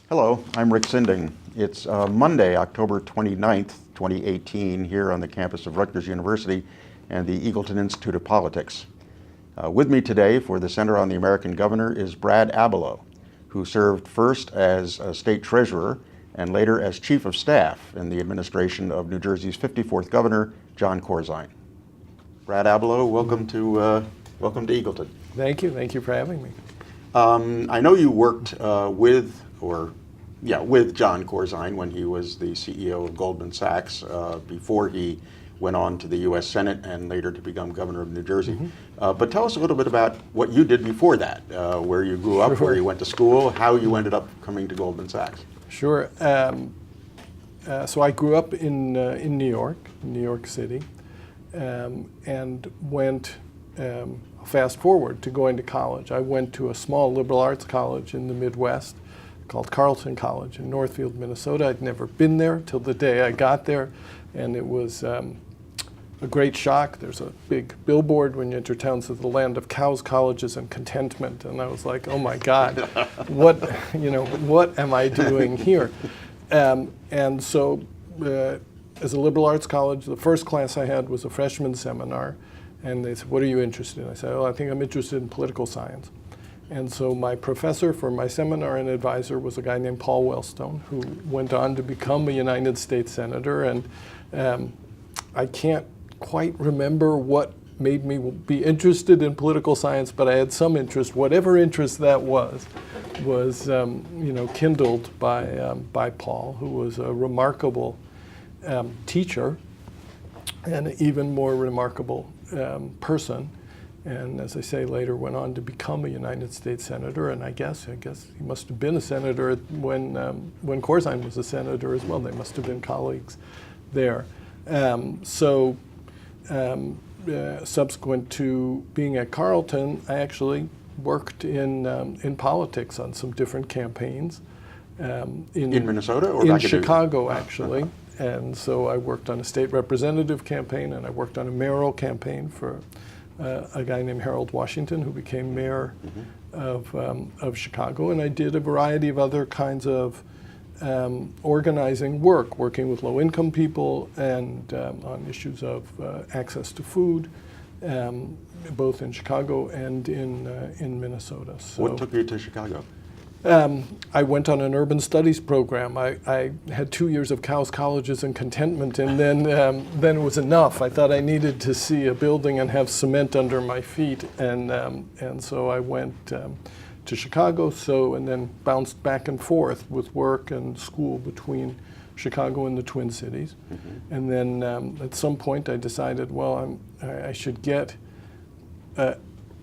Hello, I'm Rick Sinding. It's Monday, October 29th, 2018, here on the campus of Rutgers University and the Eagleton Institute of Politics. With me today for the Center on the American Governor is Brad Abelow, who served first as state treasurer and later as chief of staff in the administration of New Jersey's 54th governor, John Corzine. Brad Abelow, welcome to Eagleton. Thank you for having me. I know you worked with John Corzine when he was the CEO of Goldman Sachs before he went on to the U.S. Senate and later to become governor of New Jersey. But tell us a little bit about what you did before that, where you grew up, where you went to school, how you ended up coming to Goldman Sachs. Sure. So I grew up in New York City, and went fast forward to going to college. I went to a small liberal arts college in the Midwest called Carleton College in Northfield, Minnesota. I'd never been there till the day I got there, and it was a great shock. There's a big billboard when you enter town that says the land of cows, colleges, and contentment, and I was like, oh my God, what am I doing here? And so as a liberal arts college, the first class I had was a freshman seminar, and they said, what are you interested in? I said, I think I'm interested in political science. And so my professor for my seminar and advisor was a guy named Paul Wellstone, who went on to become a United States Senator. And I can't quite remember what made me be interested in political science, but I had some interest. Whatever interest that was kindled by Paul, who was a remarkable teacher and an even more remarkable person. And as I say, later went on to become a United States Senator, and I guess he must have been a senator when Corzine was a senator as well. They must have been colleagues there. Subsequent to being at Carleton, I actually worked in politics on some different campaigns. In Minnesota or in Chicago, actually. And so I worked on a state representative campaign, and I worked on a mayoral campaign for a guy named Harold Washington, who became mayor of Chicago. And I did a variety of other kinds of organizing work, working with low-income people and on issues of access to food, both in Chicago and in Minnesota. So, what took you to Chicago? I went on an urban studies program. I had 2 years of cows, colleges, and contentment, and then it was enough. I thought I needed to see a building and have cement under my feet, and so I went to Chicago. And then bounced back and forth with work and school between Chicago and the Twin Cities, and then at some point I decided, I should get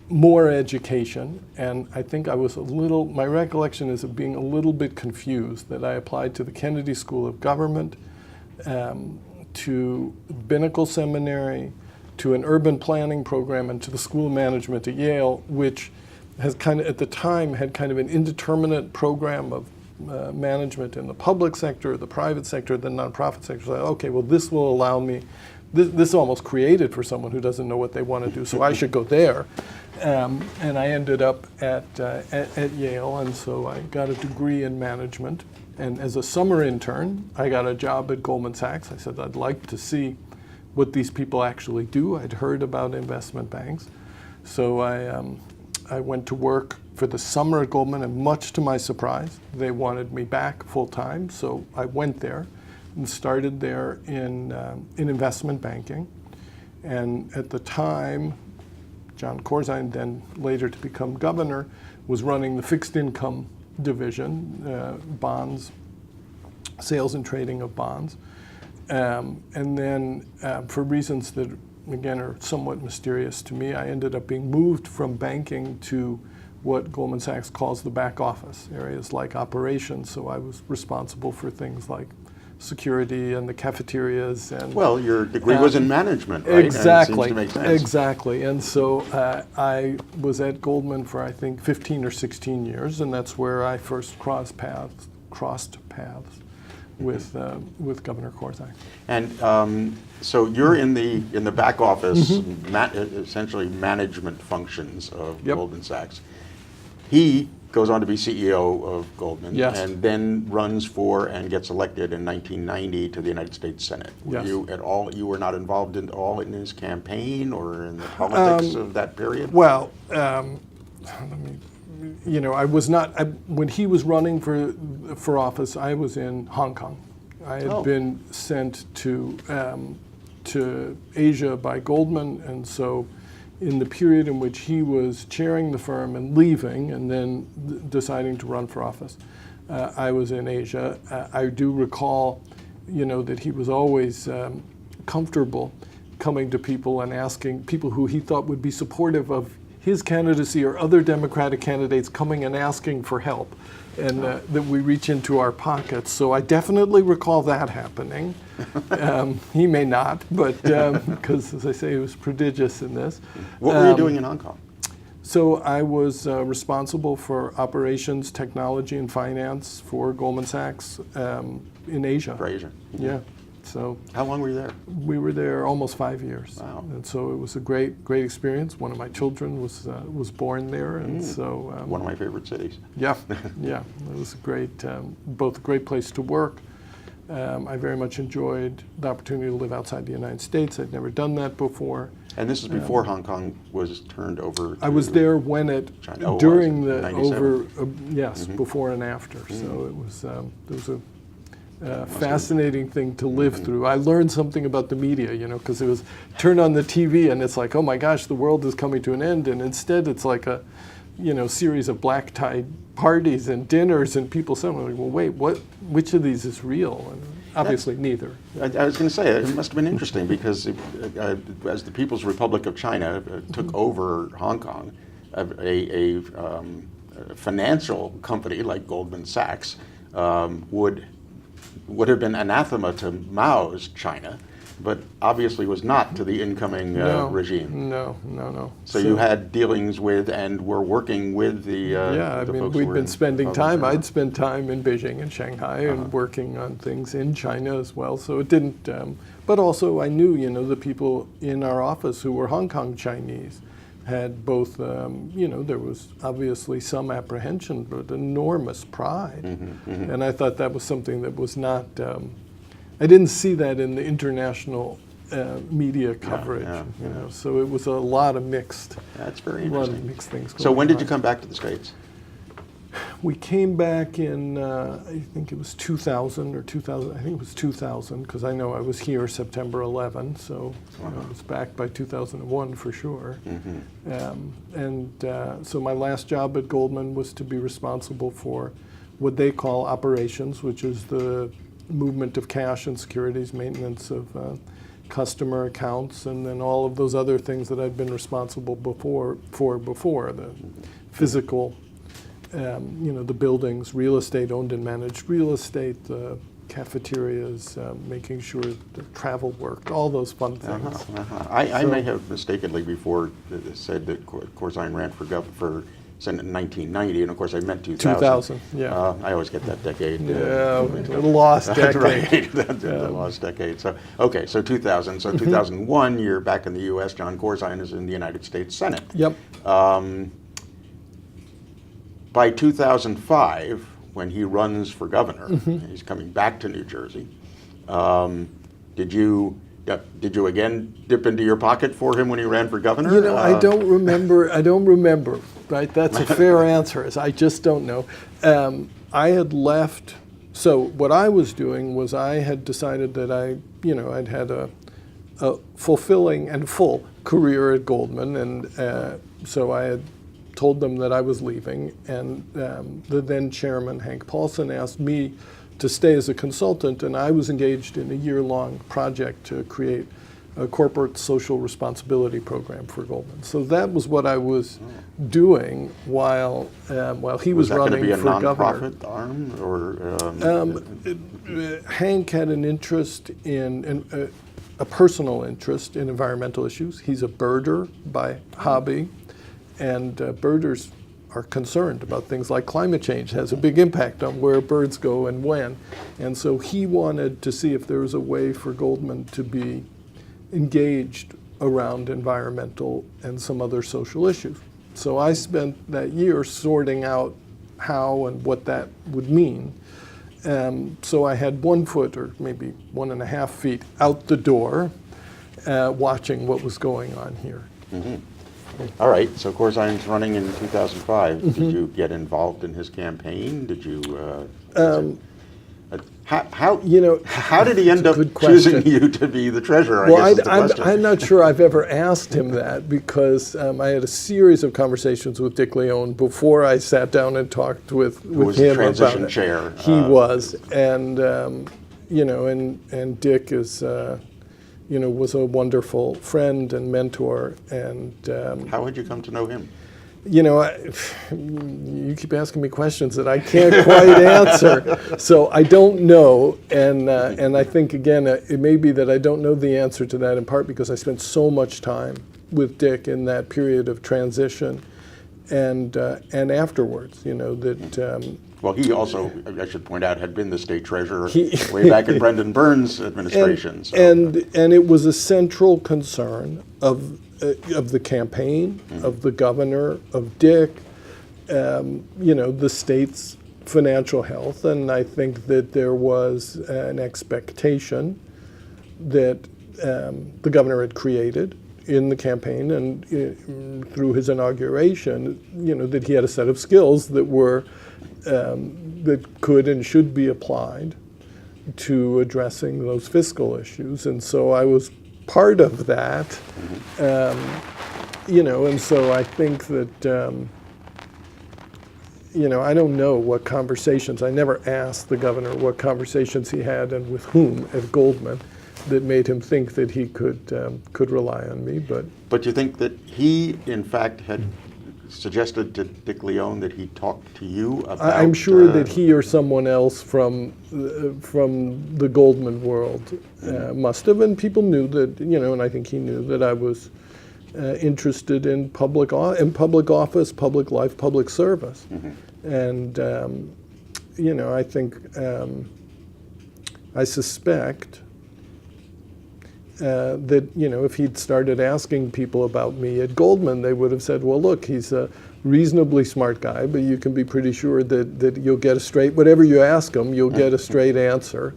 more education, and I think I was my recollection is of being a little bit confused, that I applied to the Kennedy School of Government, to Binnacle Seminary, to an urban planning program, and to the School of Management at Yale, which has at the time had kind of an indeterminate program of management in the public sector, the private sector, the nonprofit sector. So okay, this will allow me, this is almost created for someone who doesn't know what they want to do, so I should go there. And I ended up at Yale, and so I got a degree in management. And as a summer intern, I got a job at Goldman Sachs. I said I'd like to see what these people actually do. I'd heard about investment banks. So I went to work for the summer at Goldman, and much to my surprise, they wanted me back full time. So I went there and started there in investment banking. And at the time, John Corzine, then later to become governor, was running the fixed income division, bonds, sales and trading of bonds. And then for reasons that, again, are somewhat mysterious to me, I ended up being moved from banking to what Goldman Sachs calls the back office, areas like operations. So I was responsible for things like security and the cafeterias. And your degree was in management, right? Exactly. And it seems to make sense. Exactly. And so I was at Goldman for, I think, 15 or 16 years, and that's where I first crossed paths with Governor Corzine. And so you're in the back office, essentially management functions of Goldman Sachs. He goes on to be CEO of Goldman, Yes. and then runs for and gets elected in 1990 to the United States Senate. Were Yes. you were not involved at all in his campaign or in the politics of that period? Well, I was not, when he was running for office, I was in Hong Kong. I had been sent to Asia by Goldman, and so in the period in which he was chairing the firm and leaving and then deciding to run for office, I was in Asia. I do recall, that he was always comfortable coming to people and asking people who he thought would be supportive of his candidacy or other Democratic candidates coming and asking for help, and that we reach into our pockets. So I definitely recall that happening. He may not, but because, as I say, he was prodigious in this. What were you doing in Hong Kong? So I was responsible for operations, technology, and finance for Goldman Sachs in Asia. For Asia. Yeah. So How long were you there? we were there almost 5 years. Wow. And so it was a great experience. One of my children was born there, and so One of my favorite cities. yeah, it was a great, both a great place to work. I very much enjoyed the opportunity to live outside the United States. I'd never done that before. And this is before Hong Kong was turned over to I was there when China. during Was it? the 97? yes, before and after. So it was a fascinating thing to live through. I learned something about the media, because it was turn on the TV and it's like, oh my gosh, the world is coming to an end, and instead it's like a series of black tie parties and dinners, and people saying, well, wait, which of these is real? And obviously neither. I was going to say, it must have been interesting because as the People's Republic of China took over Hong Kong, a financial company like Goldman Sachs would have been anathema to Mao's China, but obviously was not to the incoming regime. No. So you had dealings with and were working with the the folks who we'd were been in spending Hong time. Kong. I'd spent time in Beijing and Shanghai and working on things in China as well. So it didn't. But also, I knew, the people in our office who were Hong Kong Chinese had both. There was obviously some apprehension, but enormous pride, and I thought that was something that was not. I didn't see that in the international media coverage, So it was a lot of mixed. That's very A lot interesting. of mixed things going So when did you on. come back to the States? We came back in, I think it was 2000 or 2000. I think it was 2000, because I know I was here September 11, so I was back by 2001 for sure. So my last job at Goldman was to be responsible for what they call operations, which is the movement of cash and securities, maintenance of customer accounts, and then all of those other things that I'd been responsible before, the physical, the buildings, real estate, owned and managed real estate, the cafeterias, making sure the travel worked, all those fun things. I may have mistakenly before said that Corzine ran for Senate in 1990, and of course I meant 2000. 2000, yeah. I always get that decade. Yeah, the lost decade. Right, the lost decade. So, okay, so 2000. So 2001, you're back in the U.S. John Corzine is in the United States Senate. Yep. By 2005, when he runs for governor, he's coming back to New Jersey. Did you again dip into your pocket for him when he ran for governor? I don't remember. Right, that's a fair answer. Is I just don't know. I had left. So what I was doing was I had decided that I'd had a fulfilling and full career at Goldman, and so I had told them that I was leaving, and the then chairman, Hank Paulson, asked me to stay as a consultant, and I was engaged in a year-long project to create a corporate social responsibility program for Goldman. So that was what I was doing while he was running for governor. Was that going to be a nonprofit arm, or? Hank had an interest in a personal interest in environmental issues. He's a birder by hobby, and birders are concerned about things like climate change. It has a big impact on where birds go and when. And so he wanted to see if there was a way for Goldman to be engaged around environmental and some other social issues. So I spent that year sorting out how and what that would mean. So I had 1 foot or maybe 1.5 feet out the door, watching what was going on here. All right, so Corzine's running in 2005. Did you get involved in his campaign? Did you? How did he end up choosing you to be the treasurer? I guess is the question. I'm not sure I've ever asked him that, because I had a series of conversations with Dick Leone before I sat down and talked with Who was him the transition about it. chair? He was, and and Dick is. Was a wonderful friend and mentor, and how had you come to know him? You keep asking me questions that I can't quite answer, so I don't know, and I think again it may be that I don't know the answer to that in part because I spent so much time with Dick in that period of transition, and afterwards, that. Well, he also, I should point out, had been the state treasurer way back in Brendan Burns' administration. And it was a central concern of the campaign, of the governor, of Dick, the state's financial health. And I think that there was an expectation that the governor had created in the campaign and through his inauguration, that he had a set of skills that were that could and should be applied to addressing those fiscal issues. And so I was part of that, and so I think that, I don't know what conversations, I never asked the governor what conversations he had and with whom at Goldman that made him think that he could rely on me. But you think that he, in fact, had suggested to Dick Leone that he talked to you about? I'm sure that he or someone else from the Goldman world must have, and people knew that, and I think he knew that I was interested in public office, public life, public service, and I think I suspect that if he'd started asking people about me at Goldman, they would have said, well, look, he's a reasonably smart guy, but you can be pretty sure that you'll get a straight, whatever you ask him, you'll get a straight answer.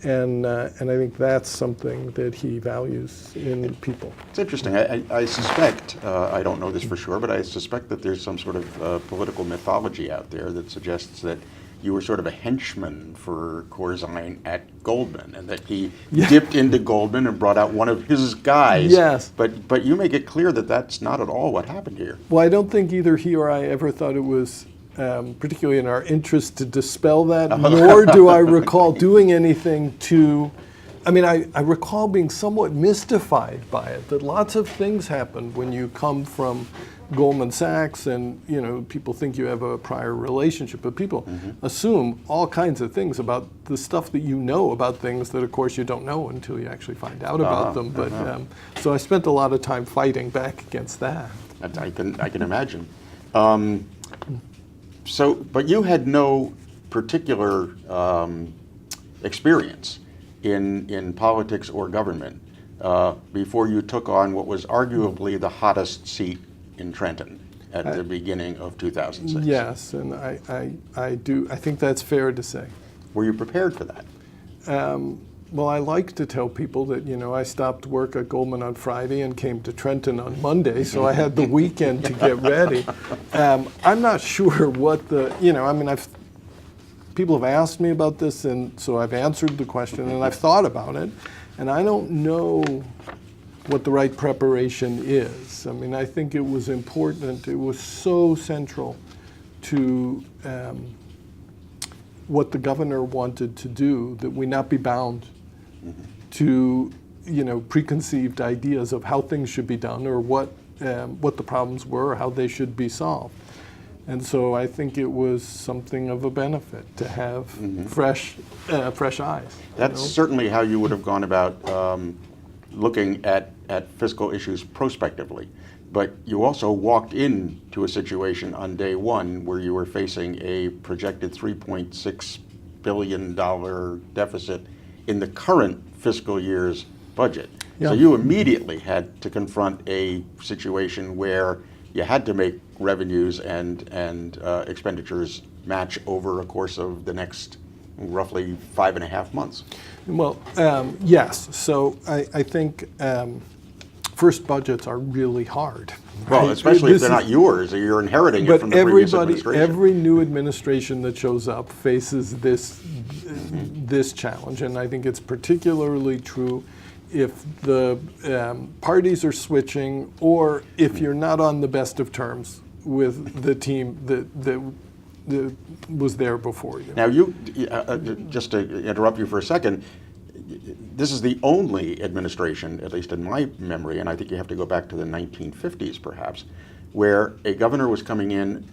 And I think that's something that he values in people. It's interesting. I suspect, I don't know this for sure, but I suspect that there's some sort of political mythology out there that suggests that you were sort of a henchman for Corzine at Goldman, and that he dipped into Goldman and brought out one of his guys. Yes. But you make it clear that that's not at all what happened here. Well, I don't think either he or I ever thought it was particularly in our interest to dispel that, nor do I recall doing anything to, I recall being somewhat mystified by it, that lots of things happen when you come from Goldman Sachs, and people think you have a prior relationship, but people assume all kinds of things about the stuff that you know about things that, of course, you don't know until you actually find out about them. But so I spent a lot of time fighting back against that. I can imagine. But you had no particular experience in politics or government before you took on what was arguably the hottest seat in Trenton at the beginning of 2006. Yes, and I do. I think that's fair to say. Were you prepared for that? Well, I like to tell people that, I stopped work at Goldman on Friday and came to Trenton on Monday, so I had the weekend to get ready. I'm not sure what people have asked me about this, and so I've answered the question, and I've thought about it, and I don't know what the right preparation is. I think it was important, it was so central to what the governor wanted to do, that we not be bound to preconceived ideas of how things should be done, or what the problems were, or how they should be solved. And so I think it was something of a benefit to have fresh eyes. That's certainly how you would have gone about looking at fiscal issues prospectively. But you also walked into a situation on day one where you were facing a projected $3.6 billion deficit in the current fiscal year's budget. Yeah. So you immediately had to confront a situation where you had to make revenues and expenditures match over a course of the next roughly 5.5 months. Well, yes. So I think first budgets are really hard. Well, right? especially if they're not yours, or you're inheriting it from the previous administration. Every new administration that shows up faces this challenge, and I think it's particularly true if the parties are switching, or if you're not on the best of terms with the team that was there before you. Now, just to interrupt you for a second, this is the only administration, at least in my memory, and I think you have to go back to the 1950s perhaps, where a governor was coming in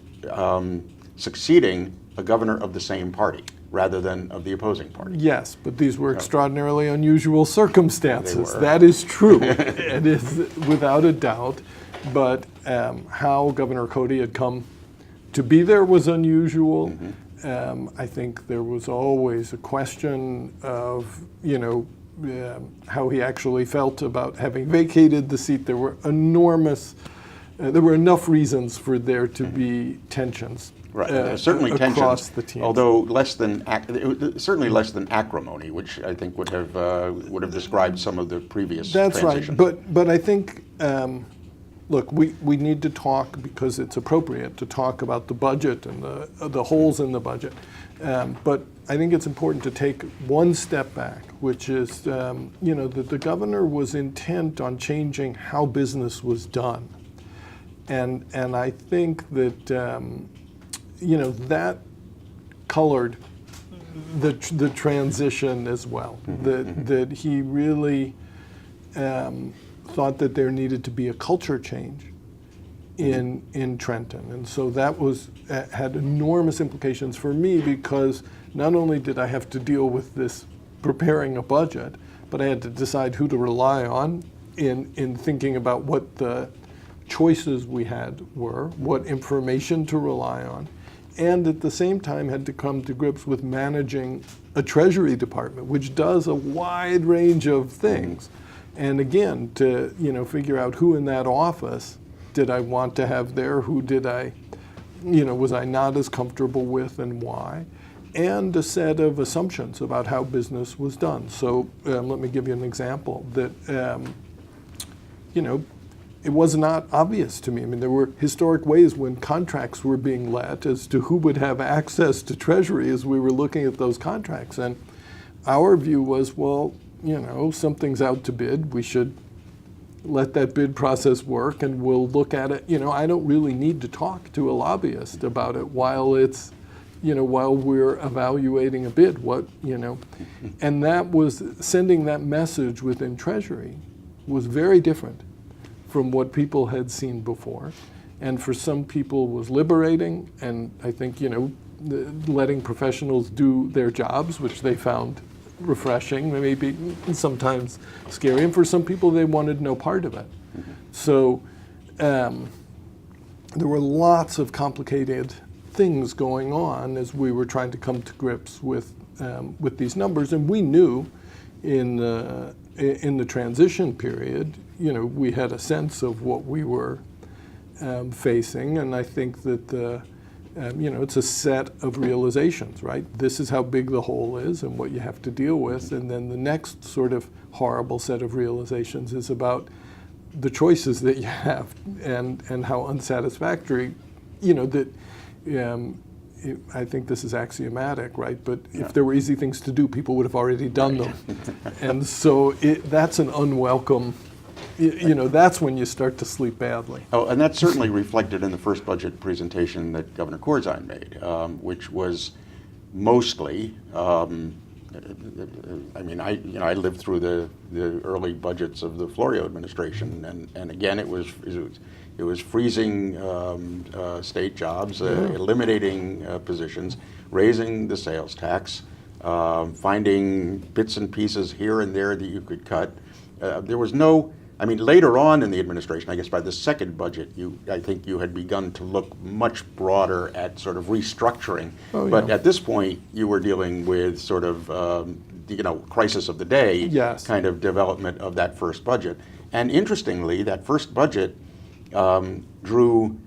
succeeding a governor of the same party rather than of the opposing party. Yes, but these were extraordinarily unusual circumstances. They were. That is true. It is without a doubt. But how Governor Cody had come to be there was unusual. Mm-hmm. I think there was always a question of, how he actually felt about having vacated the seat. There were enough reasons for there to be tensions. Right, certainly across tensions, the teams. although certainly less than acrimony, which I think would have described some of the previous transitions. Right, but I think, look, we need to talk, because it's appropriate to talk about the budget and the holes in the budget. But I think it's important to take one step back, which is, that the governor was intent on changing how business was done, and I think that that colored the transition as well. That he really thought that there needed to be a culture change in Trenton, and so that had enormous implications for me, because not only did I have to deal with this preparing a budget, but I had to decide who to rely on in thinking about what the choices we had were, what information to rely on, and at the same time had to come to grips with managing a Treasury Department, which does a wide range of things. And again, to figure out who in that office did I want to have there, who did I, was I not as comfortable with, and why, and a set of assumptions about how business was done. So let me give you an example that, it was not obvious to me. I mean, there were historic ways when contracts were being let as to who would have access to Treasury as we were looking at those contracts. And our view was, well, something's out to bid. We should let that bid process work, and we'll look at it. I don't really need to talk to a lobbyist about it while it's, while we're evaluating a bid. And that was, sending that message within Treasury was very different from what people had seen before, and for some people was liberating, and I think letting professionals do their jobs, which they found refreshing, maybe sometimes scary, and for some people they wanted no part of it. So there were lots of complicated things going on as we were trying to come to grips with these numbers, and we knew in the transition period, we had a sense of what we were facing, and I think that it's a set of realizations, right? This is how big the hole is and what you have to deal with, and then the next sort of horrible set of realizations is about the choices that you have and how unsatisfactory, I think this is axiomatic, right? But if there were easy things to do, people would have already done them. And so that's an unwelcome, that's when you start to sleep badly. Oh, and that's certainly reflected in the first budget presentation that Governor Corzine made, which was mostly, I lived through the early budgets of the Florio administration, and again, it was freezing state jobs, eliminating positions, raising the sales tax, finding bits and pieces here and there that you could cut. There was no, later on in the administration, I guess by the second budget, I think you had begun to look much broader at sort of restructuring. But at this point, you were dealing with sort of, crisis of the day kind of development of that first budget. And interestingly, that first budget drew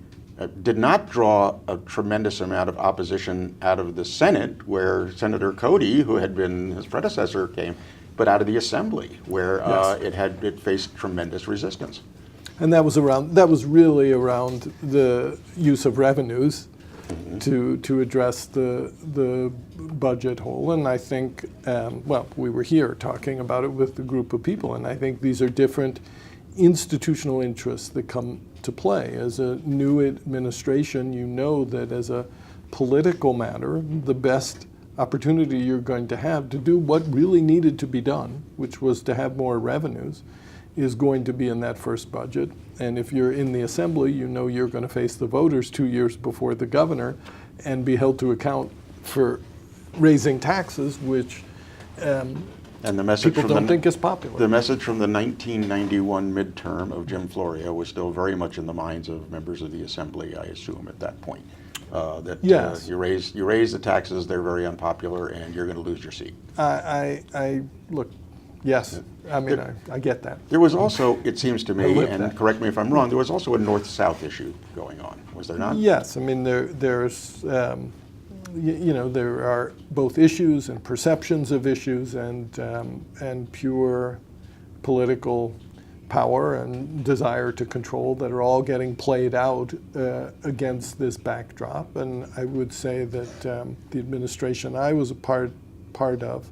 did not draw a tremendous amount of opposition out of the Senate, where Senator Cody, who had been his predecessor, came, but out of the Assembly, where it faced tremendous resistance. And that was really around the use of revenues to address the budget hole. And I think, well, we were here talking about it with a group of people, and I think these are different institutional interests that come to play. As a new administration, you know that as a political matter, the best opportunity you're going to have to do what really needed to be done, which was to have more revenues, is going to be in that first budget. And if you're in the Assembly, you know you're going to face the voters 2 years before the governor and be held to account for raising taxes, which and the message people don't think is popular. The message from the 1991 midterm of Jim Florio was still very much in the minds of members of the Assembly, I assume, at that point. Yes. You raise the taxes, they're very unpopular, and you're going to lose your seat. I look, yes. I mean, I get that. There was also, it seems to me, and that. correct me if I'm wrong, there was also a north-south issue going on, was there not? Yes. I mean, there's, you know, there are both issues and perceptions of issues and pure political power and desire to control that are all getting played out against this backdrop. And I would say that the administration I was a part of,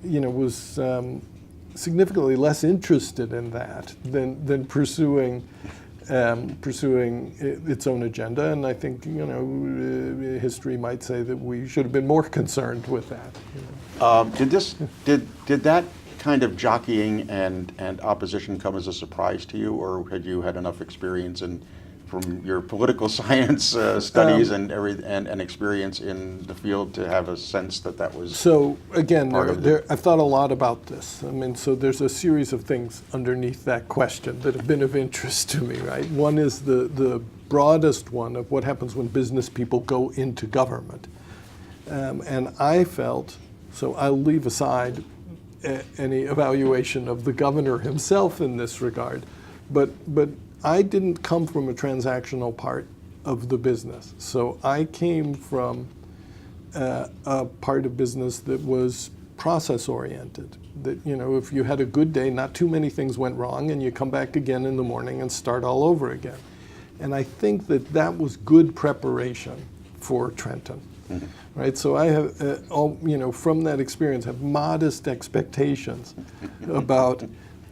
you know, was significantly less interested in that than pursuing its own agenda. And I think, you know, history might say that we should have been more concerned with that. You know. Did that kind of jockeying and opposition come as a surprise to you, or had you had enough experience from your political science studies and experience in the field to have a sense that was so again I've thought a lot about this. I mean, so there's a series of things underneath that question that have been of interest to me, right? One is the broadest one of what happens when business people go into government, and I felt, so I'll leave aside any evaluation of the governor himself in this regard, but I didn't come from a transactional part of the business. So I came from a part of business that was process oriented. That, you know, if you had a good day, not too many things went wrong, and you come back again in the morning and start all over again. And I think that was good preparation for Trenton. Mm-hmm. Right, so I have, you know, from that experience, have modest expectations about,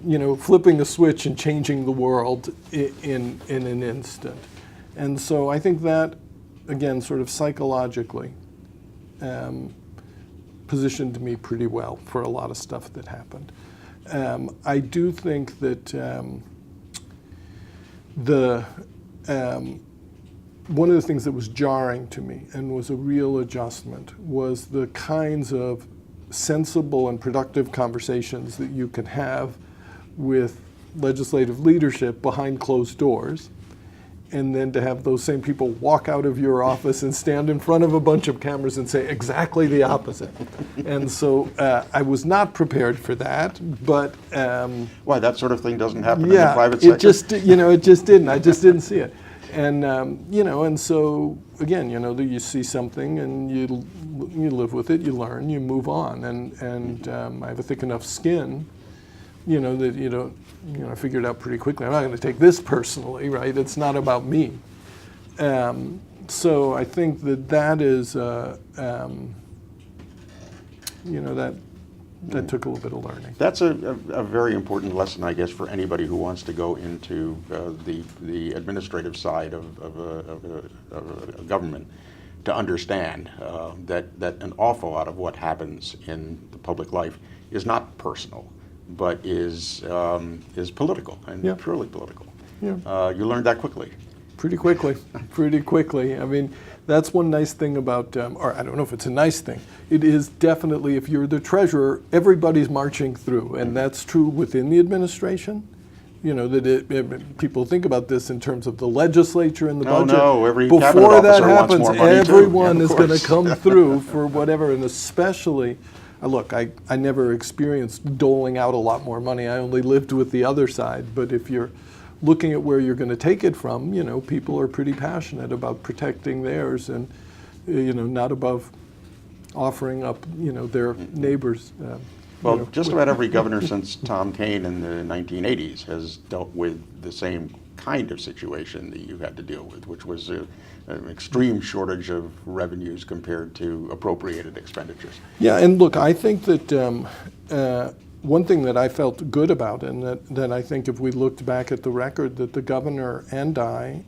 you know, flipping a switch and changing the world in an instant. And so I think that, again, sort of psychologically, positioned me pretty well for a lot of stuff that happened. I do think that one of the things that was jarring to me and was a real adjustment was the kinds of sensible and productive conversations that you can have with legislative leadership behind closed doors, and then to have those same people walk out of your office and stand in front of a bunch of cameras and say exactly the opposite. And so I was not prepared for that, but why, that sort of thing doesn't happen in the private sector? It just, you know, it just didn't. I just didn't see it. And you know, and so again, you know, you see something and you live with it, you learn, you move on, and I have a thick enough skin, you know, that I figured out pretty quickly, I'm not going to take this personally, right? It's not about me. So I think that is, you know, that took a little bit of learning. That's a very important lesson, I guess, for anybody who wants to go into the administrative side of a government, to understand that an awful lot of what happens in the public life is not personal, but is political and purely political. Yeah. You learned that quickly. Pretty quickly. I mean, that's one nice thing about, or I don't know if it's a nice thing, it is definitely, if you're the treasurer, everybody's marching through, and that's true within the administration. You know, that people think about this in terms of the legislature and the budget. No, every Before cabinet that officer happens, wants more money everyone too. is going to come through for whatever, and especially, look, I never experienced doling out a lot more money. I only lived with the other side, but if you're looking at where you're going to take it from, people are pretty passionate about protecting theirs and, not above offering up, their neighbors. Well, just about every governor since Tom Kean in the 1980s has dealt with the same kind of situation that you had to deal with, which was an extreme shortage of revenues compared to appropriated expenditures. Yeah, and look, I think that one thing that I felt good about, and that I think if we looked back at the record, that the governor and I,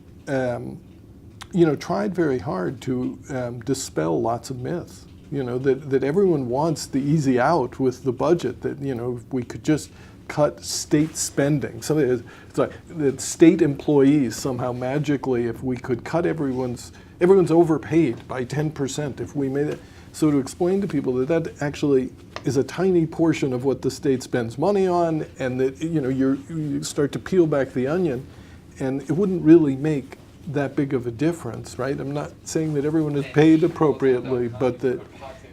tried very hard to dispel lots of myths. That everyone wants the easy out with the budget, that, if we could just cut state spending. So it's like that state employees somehow magically, if we could cut everyone's overpaid by 10%, if we made it. So to explain to people that actually is a tiny portion of what the state spends money on, and that, you start to peel back the onion, and it wouldn't really make that big of a difference, right? I'm not saying that everyone is paid appropriately, but that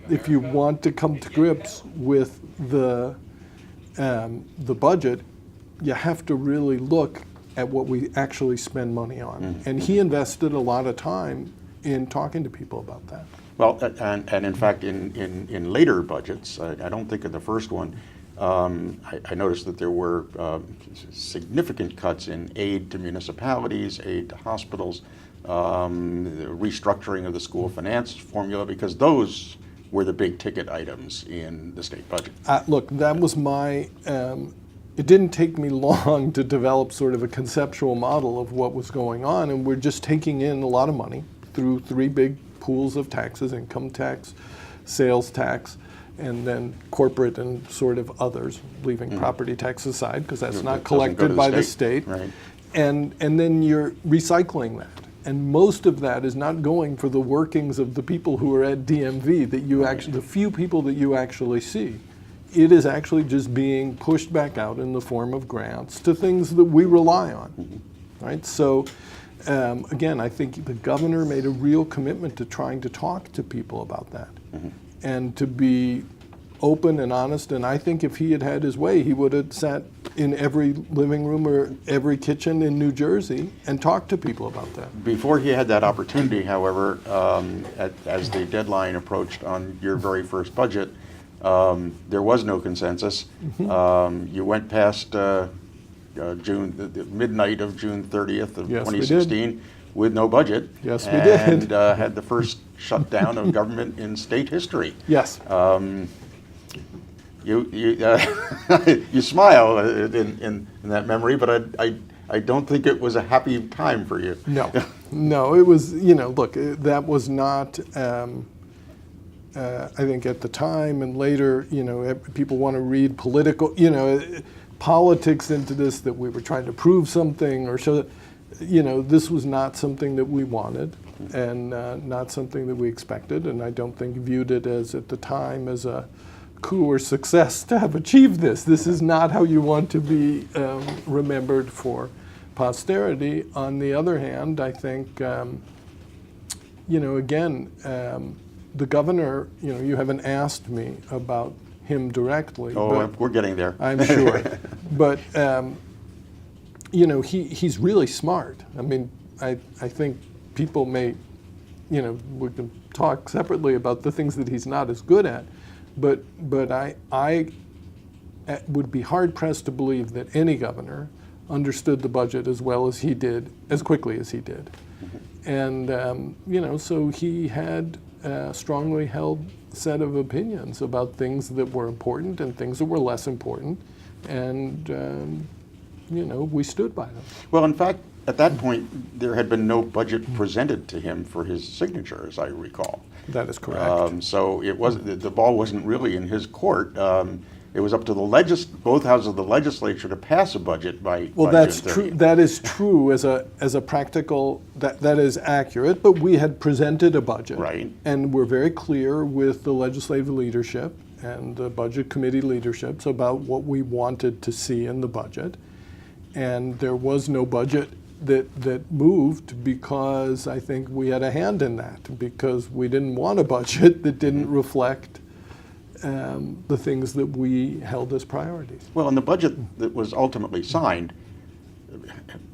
if you want to come to grips with the budget, you have to really look at what we actually spend money on. Mm-hmm. And he invested a lot of time in talking to people about that. Well, and in fact, in later budgets, I don't think in the first one, I noticed that there were significant cuts in aid to municipalities, aid to hospitals, the restructuring of the school finance formula, because those were the big ticket items in the state budget. Look, that was my, it didn't take me long to develop sort of a conceptual model of what was going on, and we're just taking in a lot of money through three big pools of taxes: income tax, sales tax, and then corporate and sort of others, leaving property tax aside because that's not collected by the state. Right. And then you're recycling that. And most of that is not going for the workings of the people who are at DMV, that you actually, the few people that you actually see. It is actually just being pushed back out in the form of grants to things that we rely on, right? So again, I think the governor made a real commitment to trying to talk to people about that and to be open and honest. And I think if he had had his way, he would have sat in every living room or every kitchen in New Jersey and talked to people about that. Before he had that opportunity, however, as the deadline approached on your very first budget, there was no consensus. You went past the midnight of June 30th of 2016 with no budget. Yes, we did. And had the first shutdown of government in state history. Yes. You smile in that memory, but I don't think it was a happy time for you. No, it was, look, that was not, I think at the time and later, people want to read political, politics into this, that we were trying to prove something or show that, this was not something that we wanted and not something that we expected, and I don't think viewed it as, at the time, as a coup or success to have achieved this. This is not how you want to be remembered for posterity. On the other hand, I think, again, the governor, you haven't asked me about him directly. Oh, we're getting there. I'm sure. But, he's really smart. I mean, I think people may, we can talk separately about the things that he's not as good at. But I would be hard-pressed to believe that any governor understood the budget as well as he did, as quickly as he did. And, so he had a strongly held set of opinions about things that were important and things that were less important. And, we stood by them. Well, in fact, at that point, there had been no budget presented to him for his signature, as I recall. That is correct. So it was the ball wasn't really in his court. It was up to the both houses of the legislature to pass a budget by. Well, by that's June 30th. true. That is true as a practical. That is accurate. But we had presented a budget, right? And we're very clear with the legislative leadership and the budget committee leaderships about what we wanted to see in the budget, and there was no budget that moved because I think we had a hand in that, because we didn't want a budget that didn't reflect the things that we held as priorities. Well, and the budget that was ultimately signed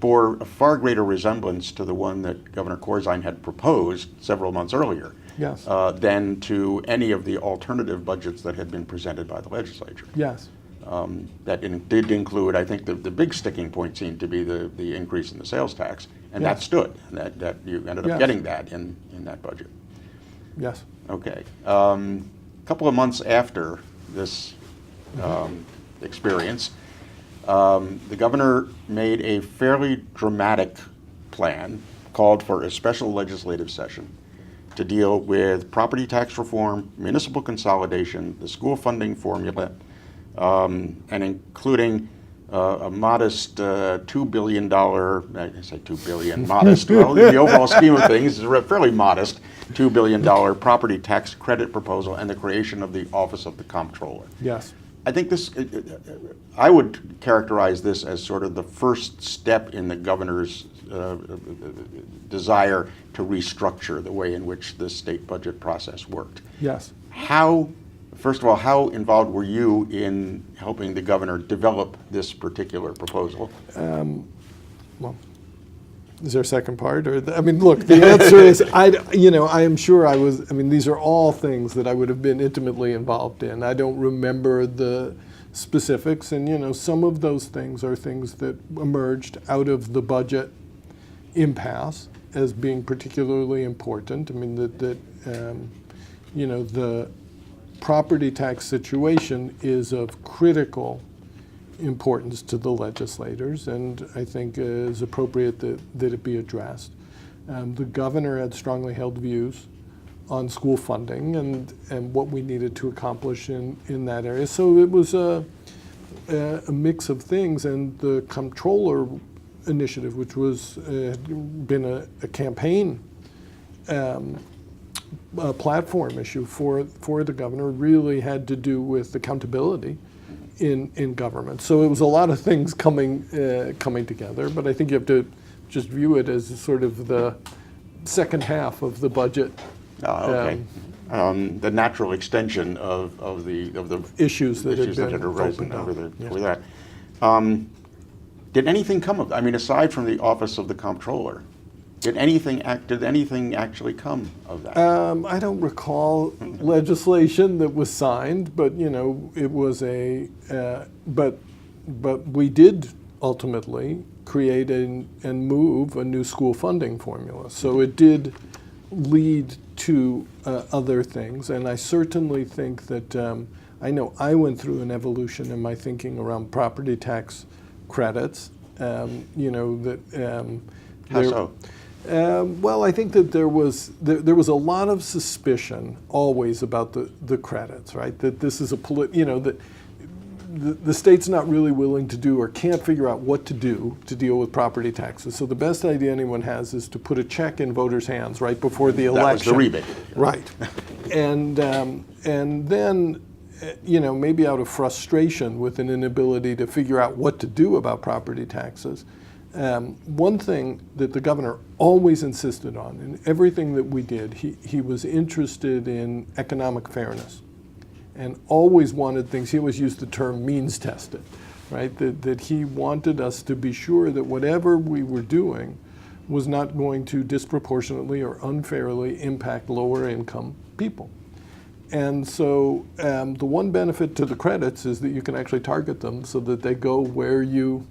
bore a far greater resemblance to the one that Governor Corzine had proposed several months earlier Yes. than to any of the alternative budgets that had been presented by the legislature. Yes. Did include, I think, the big sticking point seemed to be the increase in the sales tax, and Yes. that stood. That you ended up Yes. getting that in that budget. Yes. Okay. A couple of months after this experience, the governor made a fairly dramatic plan, called for a special legislative session to deal with property tax reform, municipal consolidation, the school funding formula, and including a modest $2 billion, I say $2 billion, modest, well, in the overall scheme of things, is a fairly modest $2 billion property tax credit proposal and the creation of the Office of the Comptroller. Yes. I think this, I would characterize this as sort of the first step in the governor's desire to restructure the way in which the state budget process worked. Yes. First of all, how involved were you in helping the governor develop this particular proposal? Well, is there a second part? Or I mean, look, the answer is, I am sure I was. I mean, these are all things that I would have been intimately involved in. I don't remember the specifics, and some of those things are things that emerged out of the budget impasse as being particularly important. I mean, the property tax situation is of critical importance to the legislators, and I think is appropriate that it be addressed. The governor had strongly held views on school funding and what we needed to accomplish in that area. So it was a mix of things, and the comptroller initiative, which was had been a campaign platform issue for the governor, really had to do with accountability in government. So it was a lot of things coming together, but I think you have to just view it as sort of the second half of the budget. Okay. The natural extension of the issues that issues had that been had arisen opened up. over that. Did anything come of? I mean, aside from the Office of the Comptroller, did anything actually come of that? I don't recall legislation that was signed, but it was but we did ultimately create and move a new school funding formula. So it did lead to other things, and I certainly think that I know I went through an evolution in my thinking around property tax credits. How so? Well, I think that there was a lot of suspicion always about the credits, right? That this is that the state's not really willing to do or can't figure out what to do to deal with property taxes. So the best idea anyone has is to put a check in voters' hands right before the election. That was the rebate. Right. And then, maybe out of frustration with an inability to figure out what to do about property taxes, one thing that the governor always insisted on in everything that we did, he was interested in economic fairness and always wanted things, he always used the term means tested, right? That he wanted us to be sure that whatever we were doing was not going to disproportionately or unfairly impact lower income people. And so the one benefit to the credits is that you can actually target them so that they go where you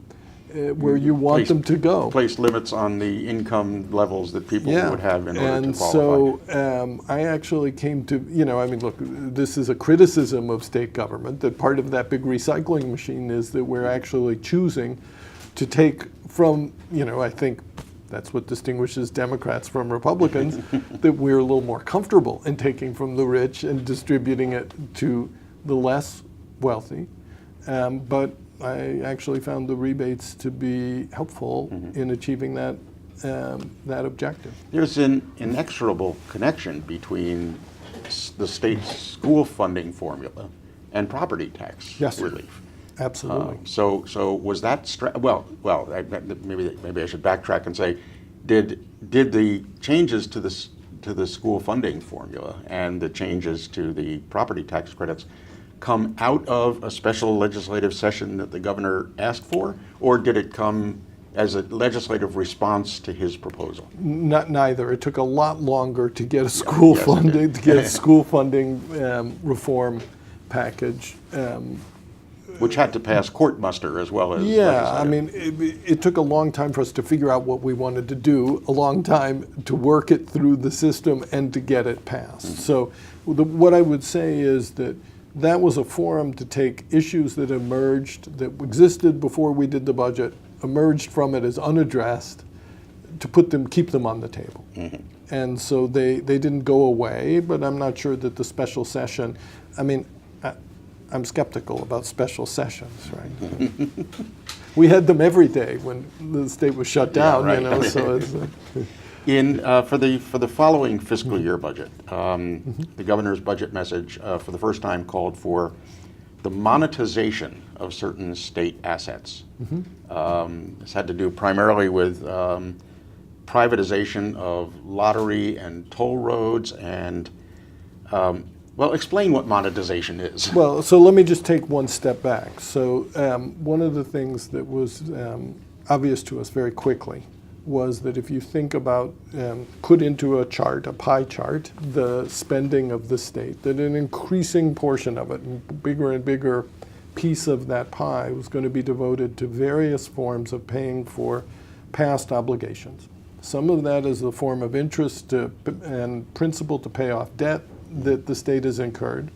want them to go. Place limits on the income levels that people would have in order to qualify. And so I actually came to, look, this is a criticism of state government, that part of that big recycling machine is that we're actually choosing to take from, I think that's what distinguishes Democrats from Republicans, that we're a little more comfortable in taking from the rich and distributing it to the less wealthy. But I actually found the rebates to be helpful in achieving that objective. There's an inexorable connection between the state's school funding formula and property tax relief. Absolutely. So was that maybe I should backtrack and say, did the changes to the school funding formula and the changes to the property tax credits come out of a special legislative session that the governor asked for, or did it come as a legislative response to his proposal? Not neither. It took a lot longer to get a school Yes, it funding did. to get a school funding reform package. Which had to pass court muster as well as Yeah, I legislative. mean, it took a long time for us to figure out what we wanted to do, a long time to work it through the system and to get it passed. So what I would say is that was a forum to take issues that emerged, that existed before we did the budget, emerged from it as unaddressed, to keep them on the table. And so they didn't go away, but I'm not sure that the special session, I mean, I'm skeptical about special sessions, right? We had them every day when the state was shut down, right. you know, so it's... For the following fiscal year budget, the governor's budget message for the first time called for the monetization of certain state assets. This had to do primarily with privatization of lottery and toll roads and well, explain what monetization is. Well, so let me just take one step back. So one of the things that was obvious to us very quickly was that if you think about, put into a chart, a pie chart, the spending of the state, that an increasing portion of it, and bigger and bigger piece of that pie was going to be devoted to various forms of paying for past obligations. Some of that is the form of interest and principal to pay off debt that the state has incurred.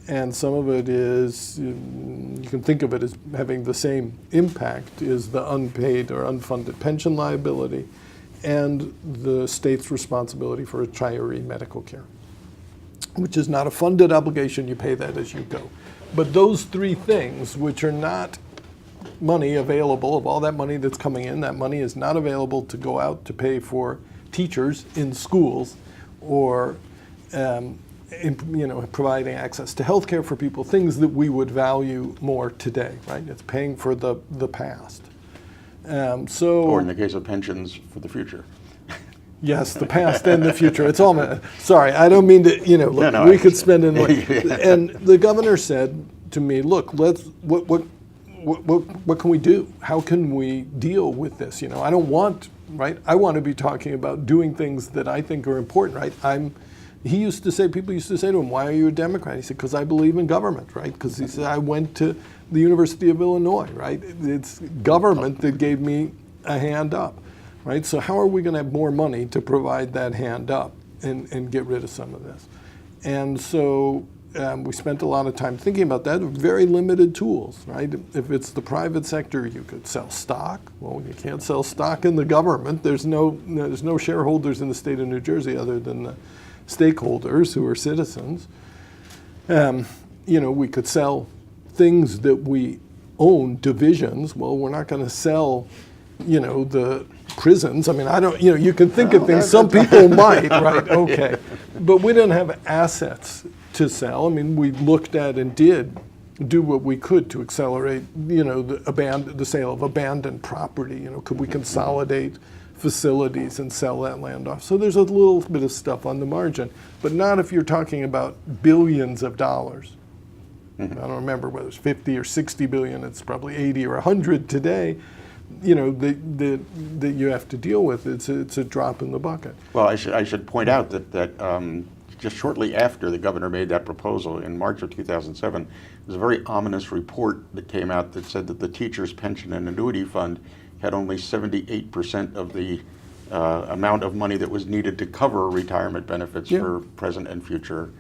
And some of it is, you can think of it as having the same impact, is the unpaid or unfunded pension liability and the state's responsibility for retiree medical care, which is not a funded obligation. You pay that as you go. But those three things, which are not money available, of all that money that's coming in, that money is not available to go out to pay for teachers in schools or providing access to health care for people, things that we would value more today, right? It's paying for the past. Or in the case of pensions, for the future. Yes, the past and the future. It's all, sorry, I don't mean to, look, No, we could spend it. And the governor said to me, look, what can we do? How can we deal with this? I don't want, right? I want to be talking about doing things that I think are important, right? People used to say to him, why are you a Democrat? He said, because I believe in government, right? Because he said, I went to the University of Illinois, right? It's government that gave me a hand up, right? So how are we going to have more money to provide that hand up and get rid of some of this? And so we spent a lot of time thinking about that. Very limited tools, right? If it's the private sector, you could sell stock. Well, you can't sell stock in the government. There's no shareholders in the state of New Jersey other than the stakeholders who are citizens. We could sell things that we own, divisions. Well, we're not going to sell, the prisons. I mean, I don't, you can think of things. Some people might, right? Okay. But we don't have assets to sell. I mean, we looked at and did do what we could to accelerate, the sale of abandoned property. Could we consolidate facilities and sell that land off? So there's a little bit of stuff on the margin, but not if you're talking about billions of dollars. I don't remember whether it's 50 or 60 billion. It's probably 80 or 100 today. That you have to deal with. It's a drop in the bucket. Well, I should point out that just shortly after the governor made that proposal in March of 2007, there was a very ominous report that came out that said that the teachers' pension and annuity fund had only 78% of the amount of money that was needed to cover retirement benefits for present and future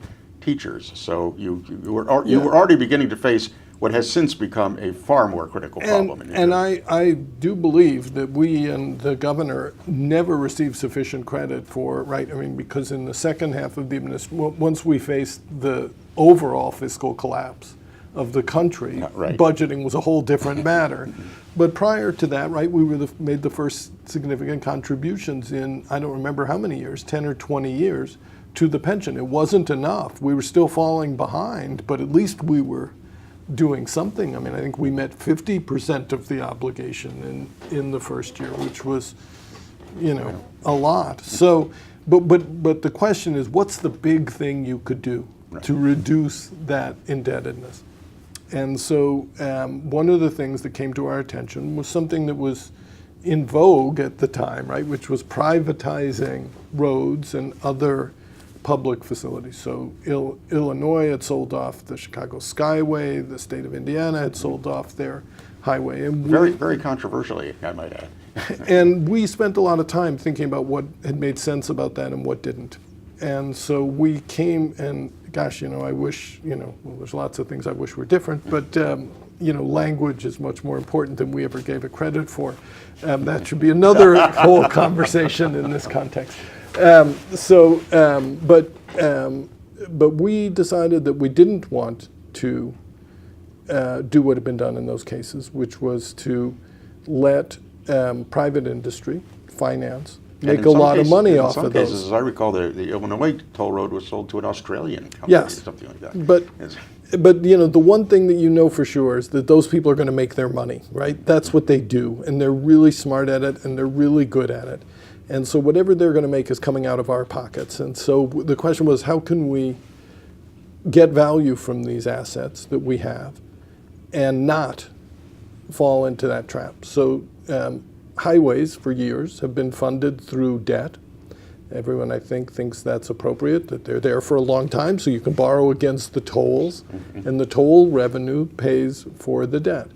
teachers. So you were already beginning to face what has since become a far more critical problem. And I do believe that we and the governor never received sufficient credit for, right, I mean, because in the second half of the administration, once we faced the overall fiscal collapse of the country, budgeting was a whole different matter. But prior to that, right, we made the first significant contributions in, I don't remember how many years, 10 or 20 years, to the pension. It wasn't enough. We were still falling behind, but at least we were doing something. I mean, I think we met 50% of the obligation in the first year, which was, a lot. So, but the question is, what's the big thing you could do to reduce that indebtedness? And so one of the things that came to our attention was something that was in vogue at the time, right, which was privatizing roads and other public facilities. So Illinois had sold off the Chicago Skyway, the state of Indiana had sold off their highway. And Very controversially, I might add. and we spent a lot of time thinking about what had made sense about that and what didn't. And so we came and, gosh, I wish, well, there's lots of things I wish were different, but, language is much more important than we ever gave it credit for. That should be another whole conversation in this context. But we decided that we didn't want to do what had been done in those cases, which was to let private industry, finance, make a lot of money off of those. In some cases, as I recall, the Illinois toll road was sold to an Australian company, yes, something like that. But the one thing that you know for sure is that those people are going to make their money, right? That's what they do, and they're really smart at it, and they're really good at it. And so whatever they're going to make is coming out of our pockets. And so the question was, how can we get value from these assets that we have and not fall into that trap? So highways for years have been funded through debt. Everyone, I think, thinks that's appropriate, that they're there for a long time, so you can borrow against the tolls, and the toll revenue pays for the debt.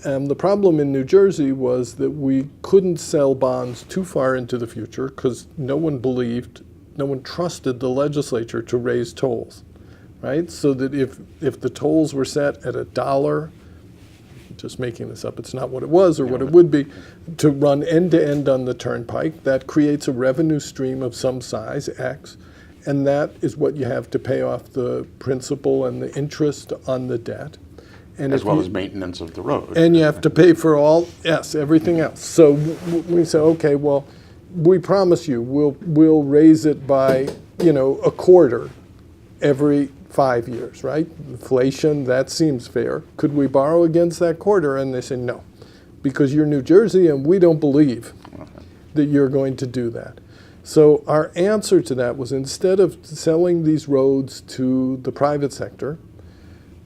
The problem in New Jersey was that we couldn't sell bonds too far into the future because no one trusted the legislature to raise tolls, right? So that if the tolls were set at $1, just making this up, it's not what it was or what it would be, to run end to end on the turnpike, that creates a revenue stream of some size, X, and that is what you have to pay off the principal and the interest on the debt. And as well as maintenance of the road. And you have to pay for everything else. So we say, okay, well, we promise you we'll raise it by, a quarter every 5 years, right? Inflation, that seems fair. Could we borrow against that quarter? And they say no, because you're New Jersey and we don't believe that you're going to do that. So our answer to that was, instead of selling these roads to the private sector,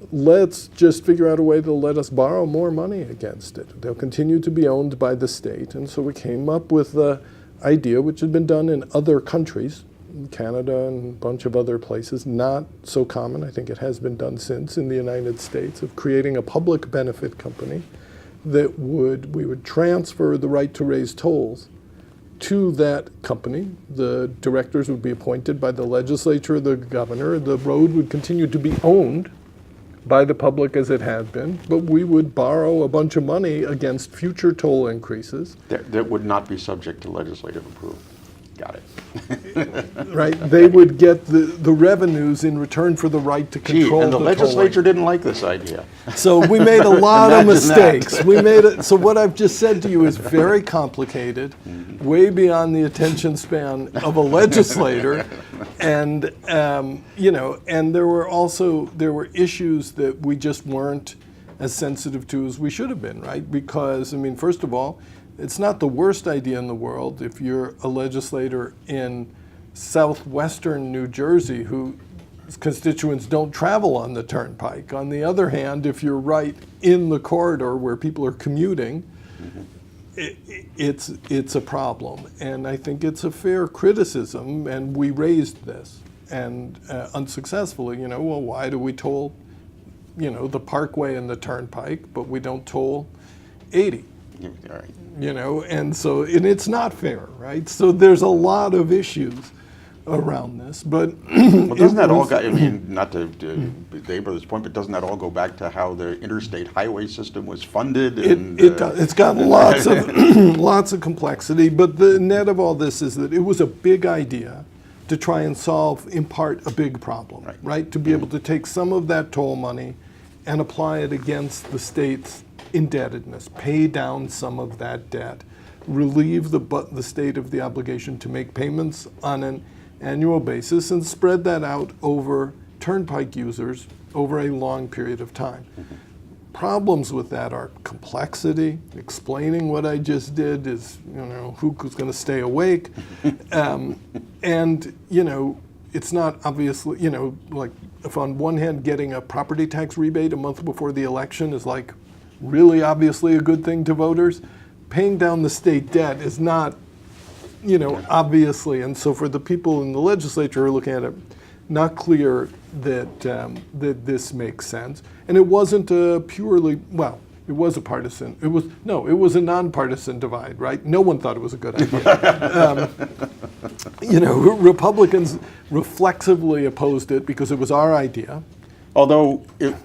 let's just figure out a way to let us borrow more money against it. They'll continue to be owned by the state. And so we came up with the idea, which had been done in other countries, in Canada and a bunch of other places, not so common, I think it has been done since in the United States, of creating a public benefit company that we would transfer the right to raise tolls to that company. The directors would be appointed by the legislature, the governor. The road would continue to be owned by the public as it had been, but we would borrow a bunch of money against future toll increases. That would not be subject to legislative approval. Got it. Right? They would get the revenues in return for the right to control and the legislature tolling. didn't like this idea. So we made a lot of Imagine mistakes. So what I've just said to you is very complicated, way beyond the attention span of a legislator, and and there were issues that we just weren't as sensitive to as we should have been, right? Because first of all, it's not the worst idea in the world if you're a legislator in southwestern New Jersey whose constituents don't travel on the turnpike. On the other hand, if you're right in the corridor where people are commuting, it's a problem. And I think it's a fair criticism, and we raised this, and unsuccessfully, well, why do we toll, the Parkway and the turnpike, but we don't toll 80? All right. And it's not fair, right? So there's a lot of issues around this, but well, doesn't that all go, not to belabor this point, but doesn't that all go back to how the interstate highway system was funded? It does. It's got lots of lots of complexity, but the net of all this is that it was a big idea to try and solve, in part, a big problem, right? To be able to take some of that toll money and apply it against the state's indebtedness, pay down some of that debt, relieve the state of the obligation to make payments on an annual basis, and spread that out over turnpike users over a long period of time. Problems with that are complexity. Explaining what I just did is, who's going to stay awake? And, it's not obviously, like if on one hand getting a property tax rebate a month before the election is like really obviously a good thing to voters, paying down the state debt is not, obviously, and so for the people in the legislature who are looking at it, not clear that that this makes sense. And it wasn't a purely, well, it was a partisan. It was a nonpartisan divide, right? No one thought it was a good idea. Republicans reflexively opposed it because it was our idea. Although it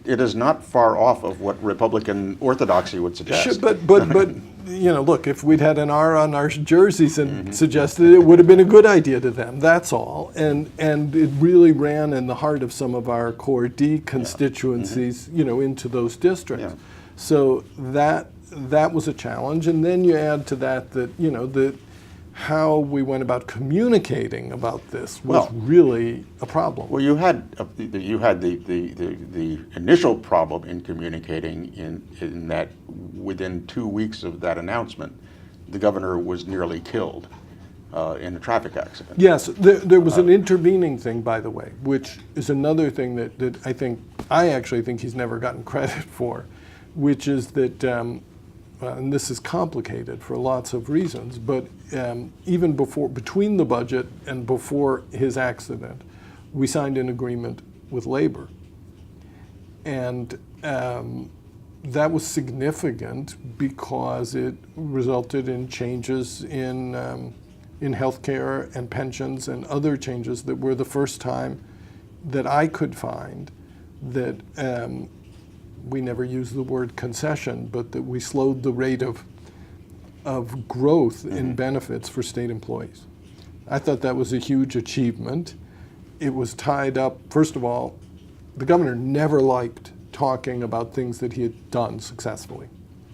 is not far off of what Republican orthodoxy would suggest. Sure, but look, if we'd had an R on our jerseys and suggested it, would have been a good idea to them. That's all. And it really ran in the heart of some of our core D constituencies, into those districts. Yeah. So that was a challenge. And then you add to that that how we went about communicating about this was really a problem. Well, you had the initial problem in communicating in that within 2 weeks of that announcement, the governor was nearly killed in a traffic accident. Yes, there was an intervening thing, by the way, which is another thing that I actually think he's never gotten credit for, which is that. And this is complicated for lots of reasons, but even between the budget and before his accident, we signed an agreement with labor. And that was significant because it resulted in changes in health care and pensions and other changes that were the first time that I could find that we never used the word concession, but that we slowed the rate of growth in benefits for state employees. I thought that was a huge achievement. It was tied up, first of all, the governor never liked talking about things that he had done successfully.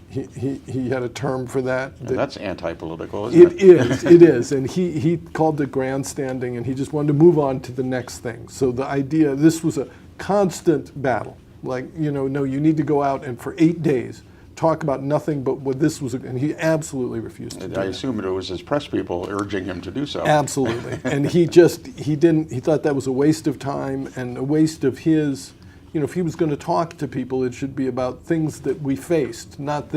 He had a term for that. That's anti-political, isn't it? It is, and he called it grandstanding, and he just wanted to move on to the next thing. So the idea, this was a constant battle. Like, no, you need to go out and for 8 days talk about nothing but what this was, and he absolutely refused to do I that. assume it was his press people urging him to do so. Absolutely, and he thought that was a waste of time and a waste of his, if he was going to talk to people, it should be about things that we faced, not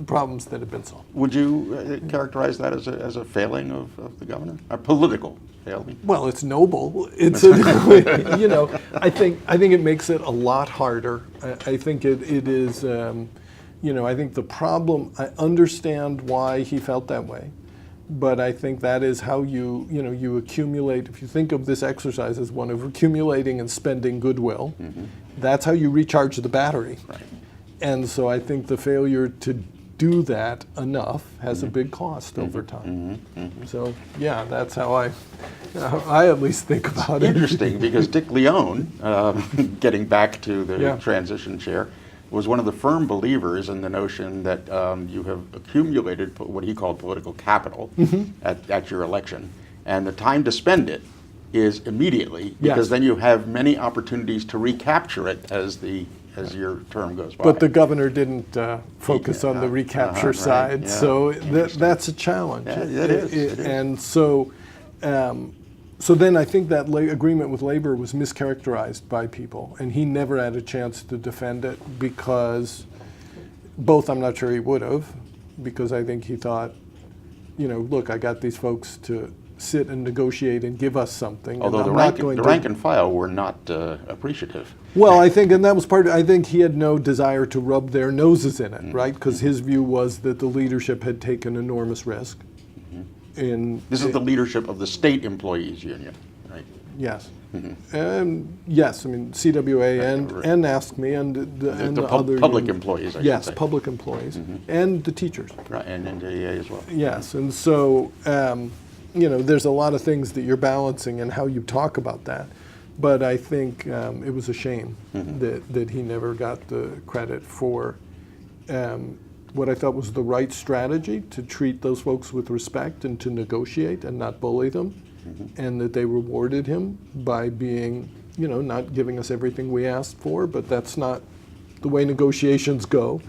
problems that have been solved. Would you characterize that as a failing of the governor? A political failing? Well, it's noble. It's I think it makes it a lot harder. I think it is. I think the problem. I understand why he felt that way, but I think that is how you accumulate. If you think of this exercise as one of accumulating and spending goodwill, that's how you recharge the battery. Right. And so I think the failure to do that enough has a big cost over time. So yeah, that's how I at least think about it. Interesting, because Dick Leone, getting back to the transition chair, was one of the firm believers in the notion that you have accumulated what he called political capital at your election, and the time to spend it is immediately, because then you have many opportunities to recapture it as your term goes by. But the governor didn't focus on the recapture side, right. so that's a challenge. Yeah, it is. And so then I think that agreement with labor was mischaracterized by people, and he never had a chance to defend it because I'm not sure he would have, because I think he thought, look, I got these folks to sit and negotiate and give us something. Although the rank and file were not appreciative. Well, I think, and that was I think he had no desire to rub their noses in it, right? Because his view was that the leadership had taken enormous risk. This is the leadership of the state employees union, right? Yes. Yes, I mean, CWA and ASCME and the other public employees, I should say. Public employees, and the teachers. Right, and NJEA as well. Yes, and so, there's a lot of things that you're balancing and how you talk about that. But I think it was a shame that he never got the credit for what I thought was the right strategy to treat those folks with respect and to negotiate and not bully them, and that they rewarded him by being, not giving us everything we asked for, but that's not the way negotiations go,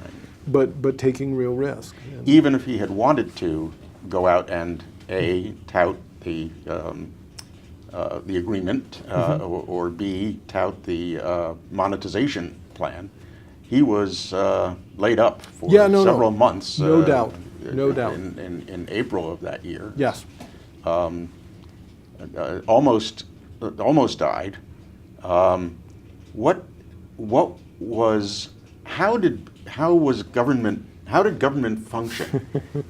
but taking real risk. Even if he had wanted to go out and tout the agreement, or B, tout the monetization plan, he was laid up for Yeah, no, several no. months. No doubt. No doubt. In April of that year. Yes. Almost died. What was how did government function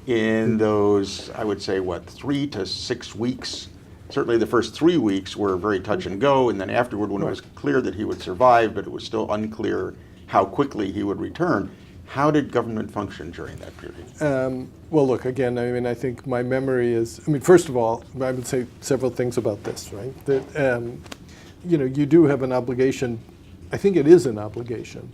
in those, I would say, 3 to 6 weeks? Certainly the first 3 weeks were very touch and go, and then afterward, when it was clear that he would survive, but it was still unclear how quickly he would return. How did government function during that period? Well, look, again, I mean, I think my memory is, I mean, first of all, I would say several things about this, right? That, you know, you do have an obligation, I think it is an obligation,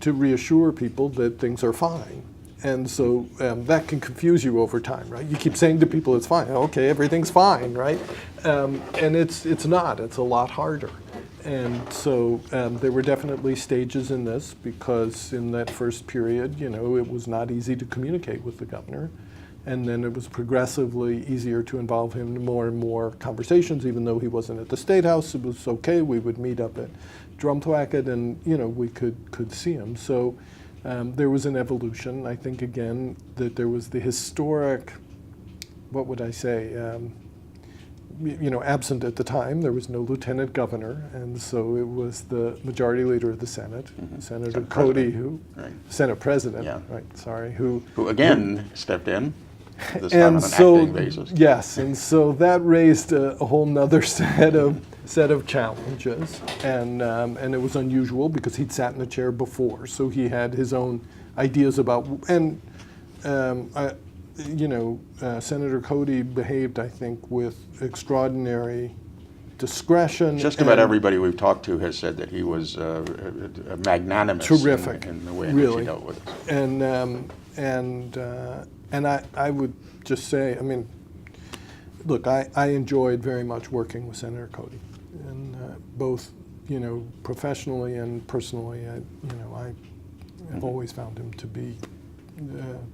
to reassure people that things are fine. And so that can confuse you over time, right? You keep saying to people it's fine, okay, everything's fine, right? And it's not, it's a lot harder. And so there were definitely stages in this, because in that first period, you know, it was not easy to communicate with the governor. And then it was progressively easier to involve him in more and more conversations, even though he wasn't at the State House. It was okay, we would meet up at Drumthwacket and, you know, we could see him. So there was an evolution. I think, again, that there was the historic, what would I say, you know, absent at the time, there was no lieutenant governor, and so it was the majority leader of the Senate, Senator Cody, who, Senate President, right, sorry, who again stepped in, this time on an acting basis. Yes, and so that raised a whole nother set of challenges, and it was unusual because he'd sat in the chair before, so he had his own ideas about, and you know, Senator Cody behaved, I think, with extraordinary discretion. Just about everybody we've talked to has said that he was magnanimous. Terrific, in the way in really. which he dealt with it. And I would just say, I mean, look, I enjoyed very much working with Senator Cody, and both, you know, professionally and personally. I have always found him to be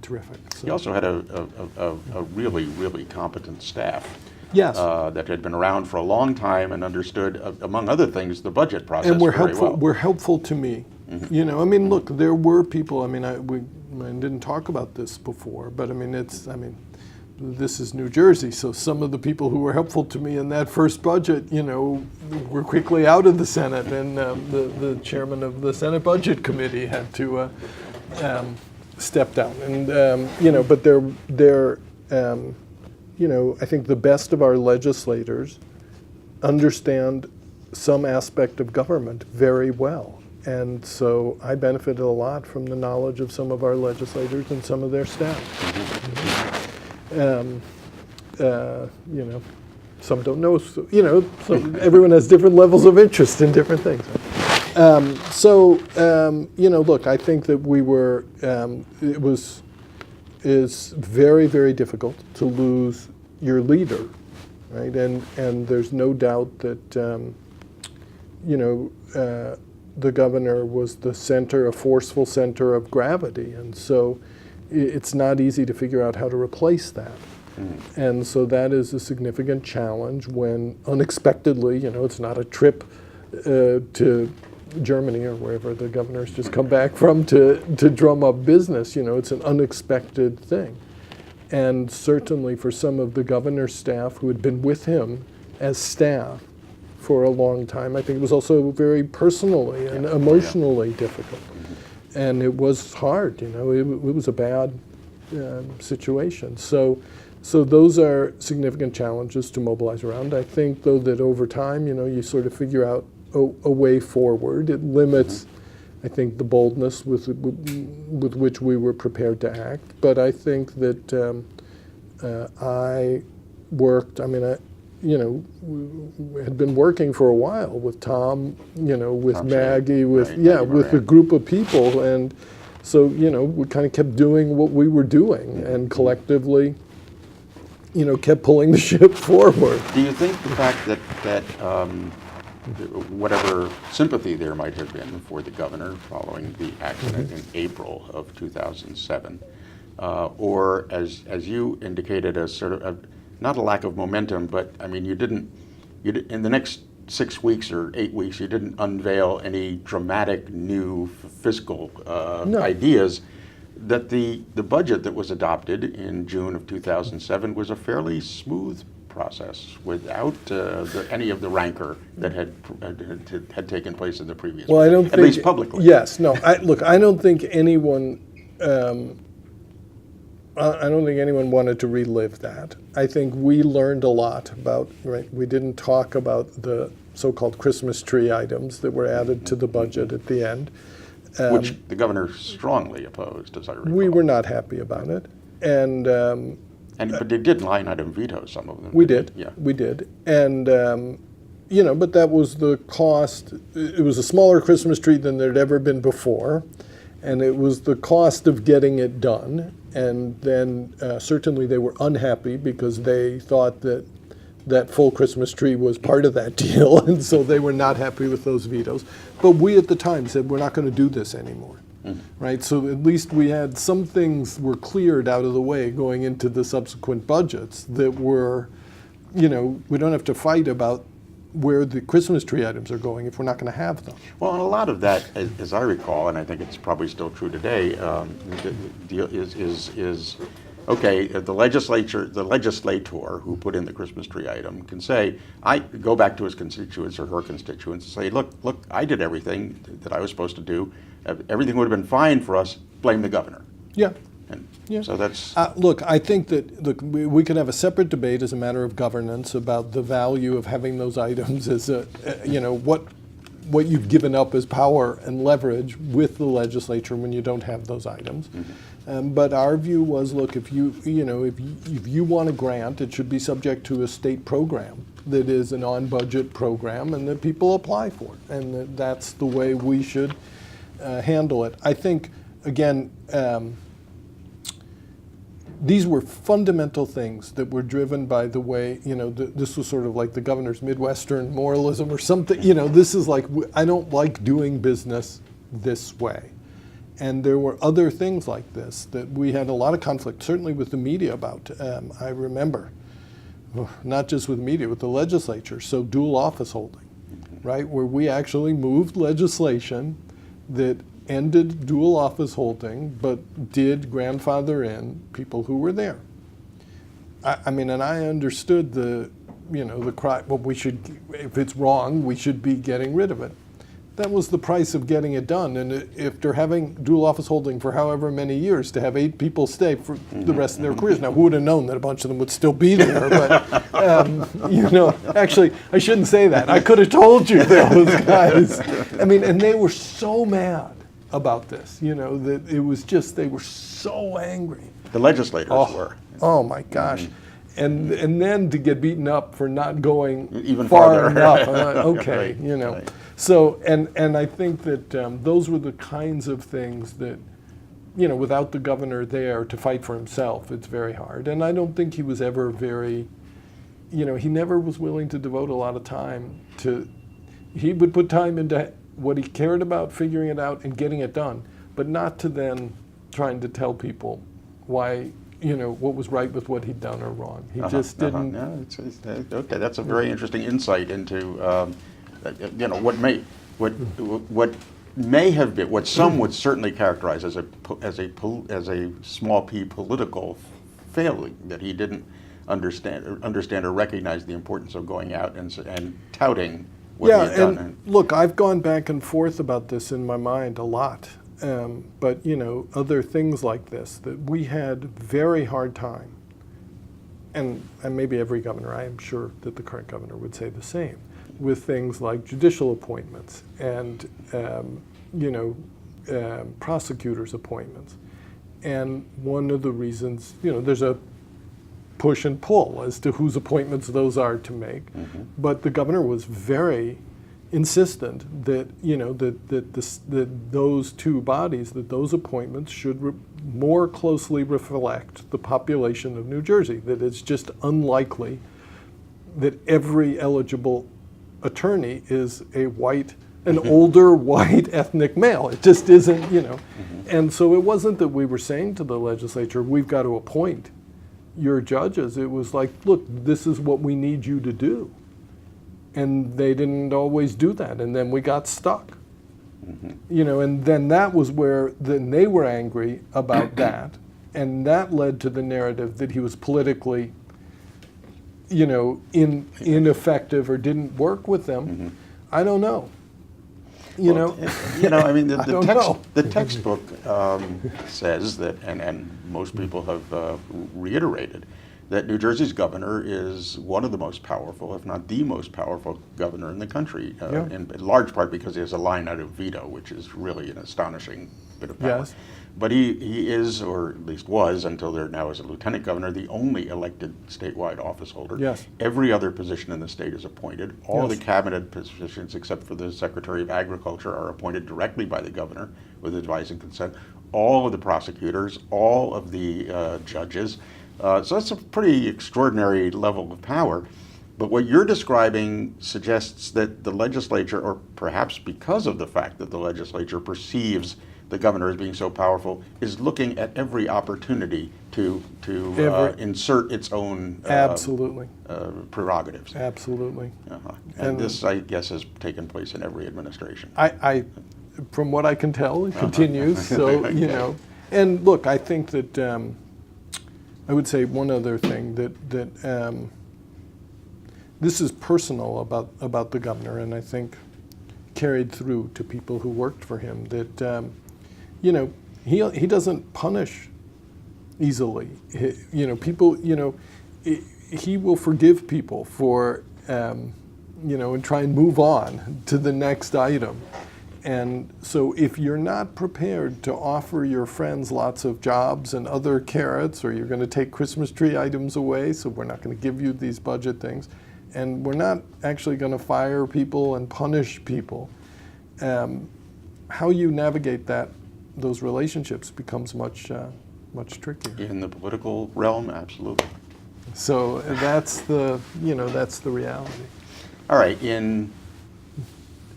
terrific. So. He also had a really, really competent staff. Yes. That had been around for a long time and understood, among other things, the budget process and were very helpful. well. Were helpful to me. You know, I mean, look, there were people. I mean, I didn't talk about this before, but I mean, this is New Jersey, so some of the people who were helpful to me in that first budget, you know, were quickly out of the Senate, and the chairman of the Senate Budget Committee had to step down. And you know, but they're you know, I think the best of our legislators understand some aspect of government very well. And so I benefited a lot from the knowledge of some of our legislators and some of their staff. You know, some don't know, so, you know, everyone has different levels of interest in different things. Right? You know, look, I think that we were, is very, very difficult to lose your leader, right? And there's no doubt that, you know, the governor was the center, a forceful center of gravity, and so it's not easy to figure out how to replace that. And so that is a significant challenge when unexpectedly, you know, it's not a trip to Germany or wherever the governor's just come back from to drum up business. You know, it's an unexpected thing. And certainly for some of the governor's staff who had been with him as staff for a long time, I think it was also very personally and emotionally difficult. And it was hard, you know, it was a bad situation. So those are significant challenges to mobilize around. I think, though, that over time, you know, you sort of figure out a way forward. It limits, I think, the boldness with which we were prepared to act. But I think that I worked, I mean, you know, had been working for a while with Tom, you know, with Tom Maggie, with, right, with a group of people. And so, you know, we kind of kept doing what we were doing and collectively, you know, kept pulling the ship forward. Do you think the fact that whatever sympathy there might have been for the governor following the accident in April of 2007, or as you indicated, a sort of not a lack of momentum, but I mean, you didn't in the next 6 weeks or 8 weeks, he didn't unveil any dramatic new fiscal ideas, that the budget that was adopted in June of 2007 was a fairly smooth process without any of the rancor that had taken place in the previous. Well, I don't at think, least publicly. Yes, no. I don't think anyone. I don't think anyone wanted to relive that. I think we learned a lot about. Right, we didn't talk about the so-called Christmas tree items that were added to the budget at the end, which the governor strongly opposed, as I recall. We were not happy about it, and. But they did line item veto some of them. We did. Yeah. We did. And, but that was the cost. It was a smaller Christmas tree than there'd ever been before. And it was the cost of getting it done. And then certainly they were unhappy because they thought that that full Christmas tree was part of that deal. And so they were not happy with those vetoes. But we at the time said, we're not going to do this anymore. Right, so at least we had some things were cleared out of the way going into the subsequent budgets that were, we don't have to fight about where the Christmas tree items are going if we're not going to have them. Well, and a lot of that, as I recall, and I think it's probably still true today, is okay. The legislator who put in the Christmas tree item can say, I go back to his constituents or her constituents and say, look, I did everything that I was supposed to do. Everything would have been fine for us. Blame the governor. Yeah. And yeah. So that's look. I think that we could have a separate debate as a matter of governance about the value of having those items as what you've given up as power and leverage with the legislature when you don't have those items. But our view was, look, if you want a grant, it should be subject to a state program that is an on-budget program and that people apply for it, and that's the way we should handle it. I think, again, these were fundamental things that were driven by the way, this was sort of like the governor's Midwestern moralism or something. This is like, I don't like doing business this way. And there were other things like this that we had a lot of conflict, certainly with the media about. I remember, not just with media, with the legislature, so dual office holding, right, where we actually moved legislation that ended dual office holding, but did grandfather in people who were there. I mean, and I understood the cry, well, we should, if it's wrong, we should be getting rid of it. That was the price of getting it done. And if they're having dual office holding for however many years, to have 8 people stay for the rest of their careers. Now, who would have known that a bunch of them would still be there? But, actually, I shouldn't say that. I could have told you those guys. I mean, and they were so mad about this, that it was just, they were so angry. the legislators were. Oh my gosh. And then to get beaten up for not going Even far farther. enough. Okay, Right, right. So, and I think that those were the kinds of things that, without the governor there to fight for himself, it's very hard. And I don't think he was ever very, he never was willing to devote a lot of time to, he would put time into what he cared about, figuring it out and getting it done, but not to then trying to tell people why, what was right with what he'd done or wrong. He just didn't. Yeah, it's okay, that's a very interesting insight into, what may have been, what some would certainly characterize as a small p political failing, that he didn't understand or recognize the importance of going out and touting what he had done. And look, I've gone back and forth about this in my mind a lot. But other things like this, that we had very hard time, and maybe every governor, I am sure that the current governor would say the same, with things like judicial appointments and prosecutors' appointments. And one of the reasons, there's a push and pull as to whose appointments those are to make, but the governor was very insistent that that those two bodies, that those appointments should more closely reflect the population of New Jersey. That it's just unlikely that every eligible attorney is an older white ethnic male. It just isn't, And so it wasn't that we were saying to the legislature, we've got to appoint your judges. It was like, look, this is what we need you to do. And they didn't always do that, and then we got stuck. And then that was where then they were angry about that, and that led to the narrative that he was politically, ineffective or didn't work with them. I don't know. I mean, I don't know. the textbook says that, and most people have reiterated, that New Jersey's governor is one of the most powerful, if not the most powerful governor in the country, in large part because he has a line-item veto, which is really an astonishing bit of power. Yes. But he is, or at least was, until there now is a lieutenant governor, the only elected statewide office holder. Yes. Every other position in the state is appointed. All Yes. the cabinet positions, except for the Secretary of Agriculture, are appointed directly by the governor with advice and consent. All of the prosecutors, all of the judges. So that's a pretty extraordinary level of power. But what you're describing suggests that the legislature, or perhaps because of the fact that the legislature perceives the governor as being so powerful, is looking at every opportunity to insert its own Absolutely. Prerogatives. Absolutely. And this, I guess, has taken place in every administration. I from what I can tell, it continues. So, And look, I think that I would say one other thing that this is personal about the governor, and I think carried through to people who worked for him, that he doesn't punish easily. People, he will forgive people for, and try and move on to the next item. And so if you're not prepared to offer your friends lots of jobs and other carrots, or you're going to take Christmas tree items away, so we're not going to give you these budget things, and we're not actually going to fire people and punish people, how you navigate those relationships becomes much trickier. In the political realm, absolutely. So that's the reality. All right, in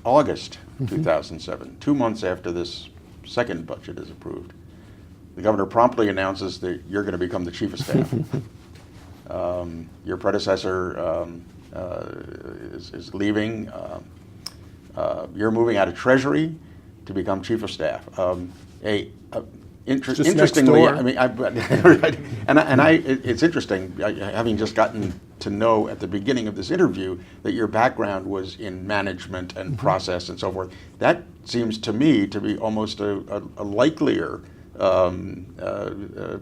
August 2007, 2 months after this second budget is approved, the governor promptly announces that you're going to become the chief of staff. Your predecessor is leaving. You're moving out of Treasury to become chief of staff. Interestingly, I mean, it's interesting, having just gotten to know at the beginning of this interview that your background was in management and process and so forth. That seems to me to be almost a likelier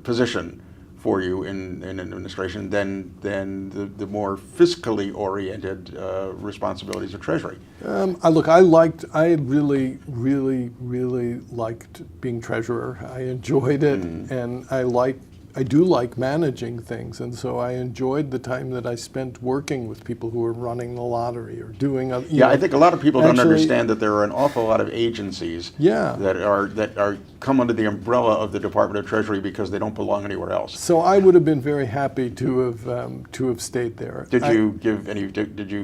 position for you in administration than the more fiscally oriented responsibilities of Treasury. I really liked being treasurer. I enjoyed it, and I do like managing things, and so I enjoyed the time that I spent working with people who were running the lottery or doing. I think a lot of people don't understand that there are an awful lot of agencies that are come under the umbrella of the Department of Treasury because they don't belong anywhere else. So I would have been very happy to have stayed there. Did you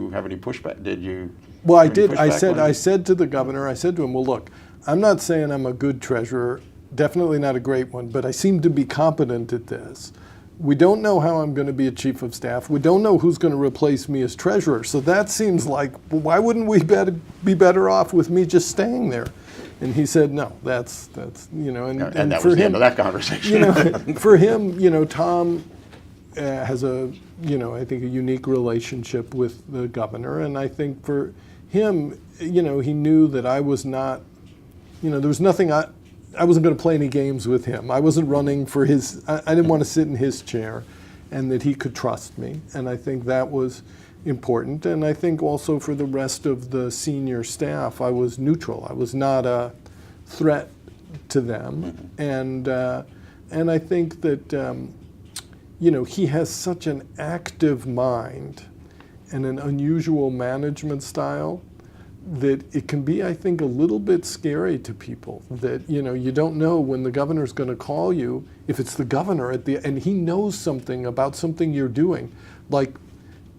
have any pushback? Did you? Well, I did. I said to the governor, I said to him, well, look, I'm not saying I'm a good treasurer. Definitely not a great one, but I seem to be competent at this. We don't know how I'm going to be a chief of staff. We don't know who's going to replace me as treasurer. So that seems like, well, why wouldn't we be better off with me just staying there? And he said, no, that's and that for was the him, end of that conversation. for him, Tom has I think a unique relationship with the governor, and I think for him, he knew that I was not, there was nothing I wasn't going to play any games with him. I wasn't running for his, I didn't want to sit in his chair, and that he could trust me. And I think that was important. And I think also for the rest of the senior staff, I was neutral. I was not a threat to them. And I think that, he has such an active mind and an unusual management style that it can be, I think, a little bit scary to people that, you don't know when the governor's going to call you, if it's the governor and he knows something about something you're doing, like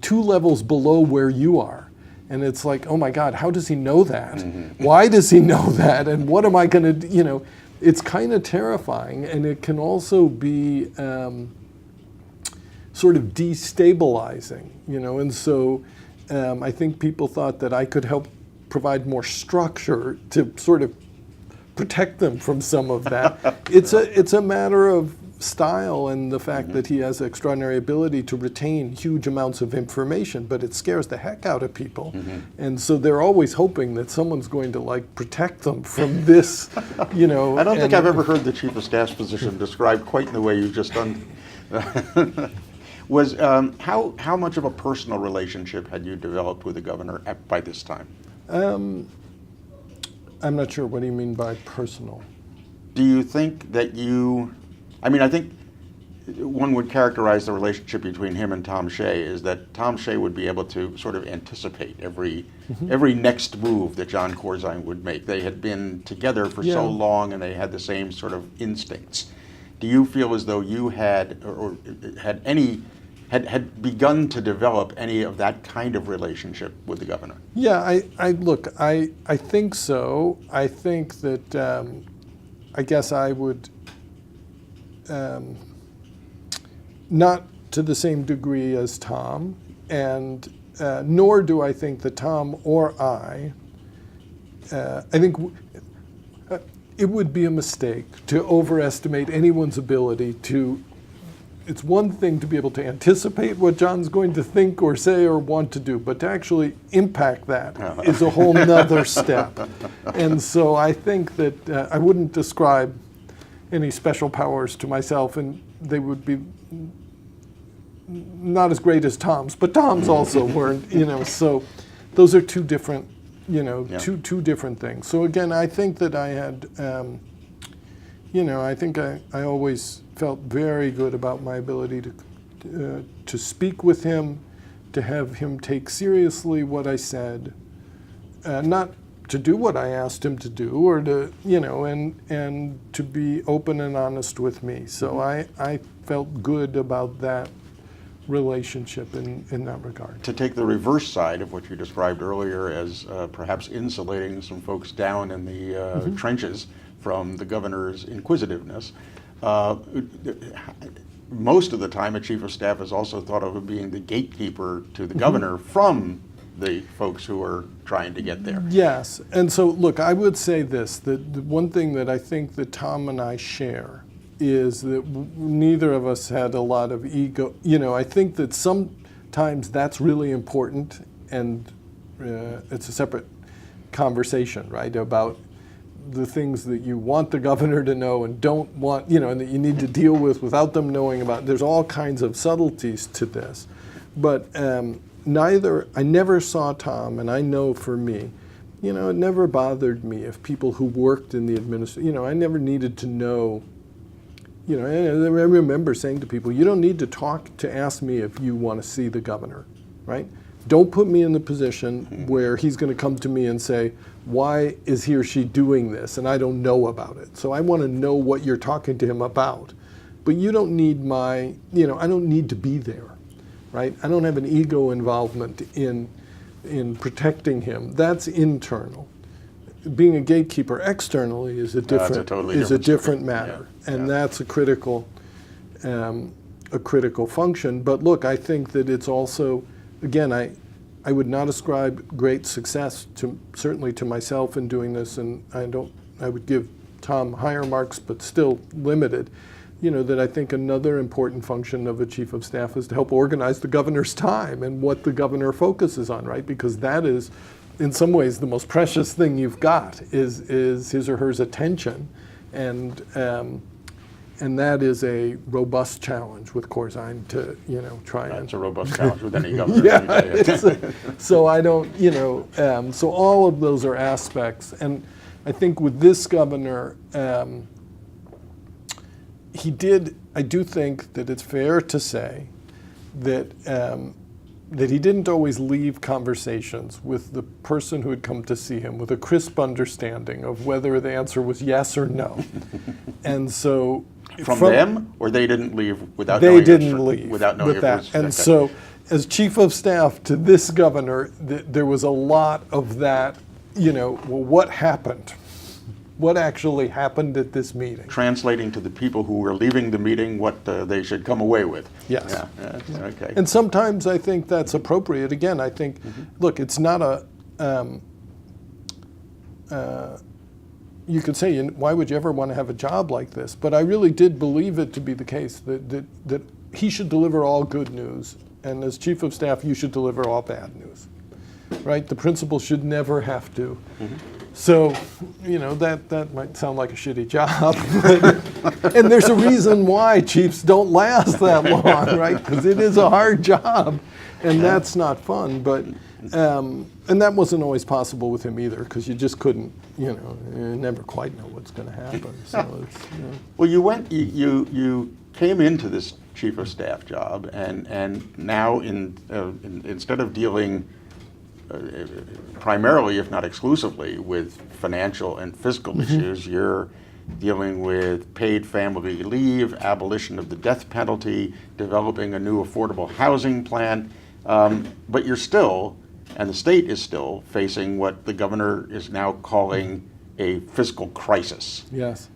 2 levels below where you are. And it's like, oh my God, how does he know that? Why does he know that? And what am I going to do? It's kind of terrifying, and it can also be sort of destabilizing, and so I think people thought that I could help provide more structure to sort of protect them from some of that. It's a matter of style and the fact that he has extraordinary ability to retain huge amounts of information, but it scares the heck out of people. And so they're always hoping that someone's going to like protect them from this, you know. I don't think I've ever heard the chief of staff's position described quite in the way you've just done. Was how much of a personal relationship had you developed with the governor by this time? I'm not sure. What do you mean by personal? Do you think that I think one would characterize the relationship between him and Tom Shea is that Tom Shea would be able to sort of anticipate every next move that John Corzine would make. They had been together for so long and they had the same sort of instincts. Do you feel as though you had had begun to develop any of that kind of relationship with the governor? Yeah, I think so. I think that I guess I would not to the same degree as Tom, and nor do I think that Tom or I think it would be a mistake to overestimate anyone's ability to. It's one thing to be able to anticipate what John's going to think or say or want to do, but to actually impact that is a whole nother step. And so I think that I wouldn't describe any special powers to myself, and they would be not as great as Tom's, but Tom's also weren't, you know, so those are two different, you know, two different things. So again, I think that I had, you know, I think I always felt very good about my ability to speak with him, to have him take seriously what I said, not to do what I asked him to do, or to, you know, and to be open and honest with me. So I felt good about that relationship in that regard. To take the reverse side of what you described earlier as perhaps insulating some folks down in the trenches from the governor's inquisitiveness, most of the time a chief of staff is also thought of as being the gatekeeper to the governor from the folks who are trying to get there. Yes, and so look, I would say this, that the one thing that I think that Tom and I share is that neither of us had a lot of ego. You know, I think that sometimes that's really important, and it's a separate conversation, right, about the things that you want the governor to know and don't want, you know, and that you need to deal with without them knowing about. There's all kinds of subtleties to this. But I never saw Tom, and I know for me, you know, it never bothered me if people who worked in the administration, you know, I never needed to know, you know, and I remember saying to people, you don't need to ask me if you want to see the governor, right? Don't put me in the position where he's going to come to me and say, why is he or she doing this? And I don't know about it. So I want to know what you're talking to him about. But you don't need my, you know, I don't need to be there, right? I don't have an ego involvement in protecting him. That's internal. Being a gatekeeper externally is a different matter. Yeah. And that's a critical function. But look, I think that it's also, again, I would not ascribe great success certainly to myself in doing this, and I would give Tom higher marks, but still limited. You know, that I think another important function of a chief of staff is to help organize the governor's time and what the governor focuses on, right? Because that is, in some ways, the most precious thing you've got is his or her attention, and that is a robust challenge with Corzine to, you know, try and. It's a robust challenge with any governor. Yeah, so I don't, you know, so all of those are aspects, and I think with this governor, I do think that it's fair to say that he didn't always leave conversations with the person who had come to see him with a crisp understanding of whether the answer was yes or no. And so from them, or they didn't leave without knowing? They didn't leave without knowing with that. It was, and so as chief of staff to this governor, there was a lot of that, you know, well, what happened? what actually happened at this meeting. Translating to the people who were leaving the meeting what they should come away with. Yes. Yeah, okay. And sometimes I think that's appropriate. Again, I think, look, it's not a, you could say, why would you ever want to have a job like this? But I really did believe it to be the case that he should deliver all good news, and as chief of staff, you should deliver all bad news, right? The principal should never have to. So, that might sound like a shitty job, and there's a reason why chiefs don't last that long, right? Because it is a hard job, and that's not fun. But and that wasn't always possible with him either, because you just couldn't, you never quite know what's going to happen. So it's, Well, you came into this chief of staff job, and now instead of dealing primarily, if not exclusively, with financial and fiscal issues, you're dealing with paid family leave, abolition of the death penalty, developing a new affordable housing plan, but you're still, and the state is still, facing what the governor is now calling a fiscal crisis. yes.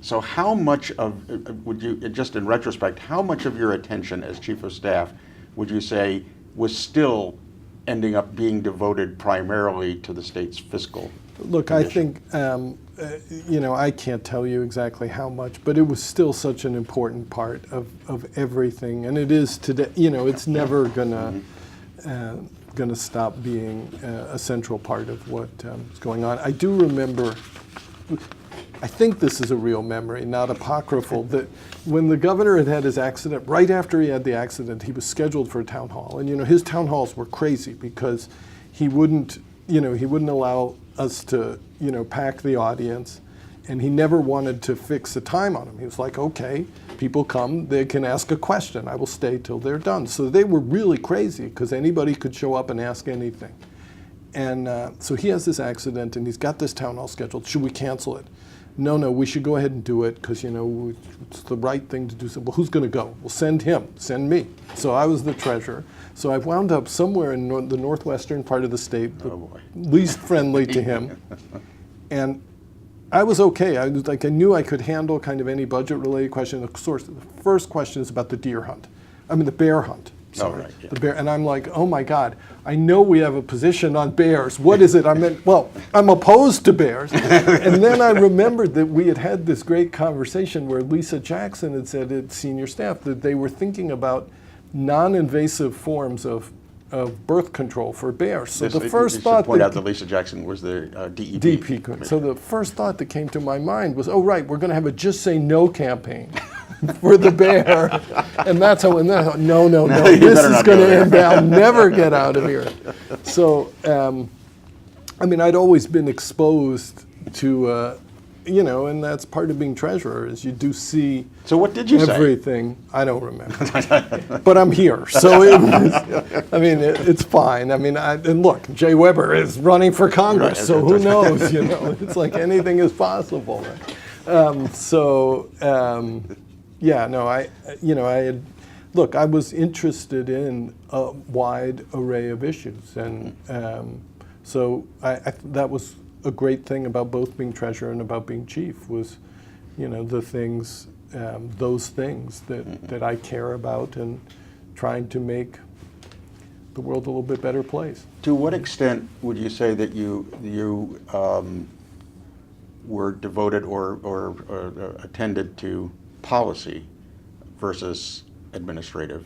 So how much of, would you, just in retrospect, how much of your attention as chief of staff would you say was still ending up being devoted primarily to the state's fiscal Look, condition? I think, I can't tell you exactly how much, but it was still such an important part of everything, and it is today. It's never gonna stop being a central part of what is going on. I do remember, I think this is a real memory, not apocryphal, that when the governor had his accident, right after he had the accident, he was scheduled for a town hall. And his town halls were crazy because he wouldn't allow us to, pack the audience, and he never wanted to fix a time on them. He was like, okay, people come, they can ask a question. I will stay till they're done. So they were really crazy because anybody could show up and ask anything. And so he has this accident, and he's got this town hall scheduled. Should we cancel it? No, we should go ahead and do it because, it's the right thing to do. So, well, who's going to go? Well, send him, send me. So I was the treasurer. So I wound up somewhere in the northwestern part of the state, the least friendly to him. And I was okay. I knew I could handle kind of any budget-related question. The first question is about the the bear hunt. Sorry, right, yeah. the bear, and I'm like, oh my God, I know we have a position on bears. What is it? I'm opposed to bears. And then I remembered that we had this great conversation where Lisa Jackson had said at senior staff that they were thinking about non-invasive forms of birth control for bears. So the first thought point out that Lisa Jackson was the DEP. So the first thought that came to my mind was, oh right, we're going to have a Just Say No campaign for the bear, and that's how. And then I thought, no, this is going to end. I'll never get out of here. So, I'd always been exposed to, and that's part of being treasurer is you do see. So what did you say? Everything. I don't remember, but I'm here, so it was, it's fine. And look, Jay Weber is running for Congress, so who knows? It's like anything is possible. I was interested in a wide array of issues, and so that was a great thing about both being treasurer and about being chief was, the things, those things that I care about and trying to make the world a little bit better place. To what extent would you say that you were devoted or attended to policy versus administrative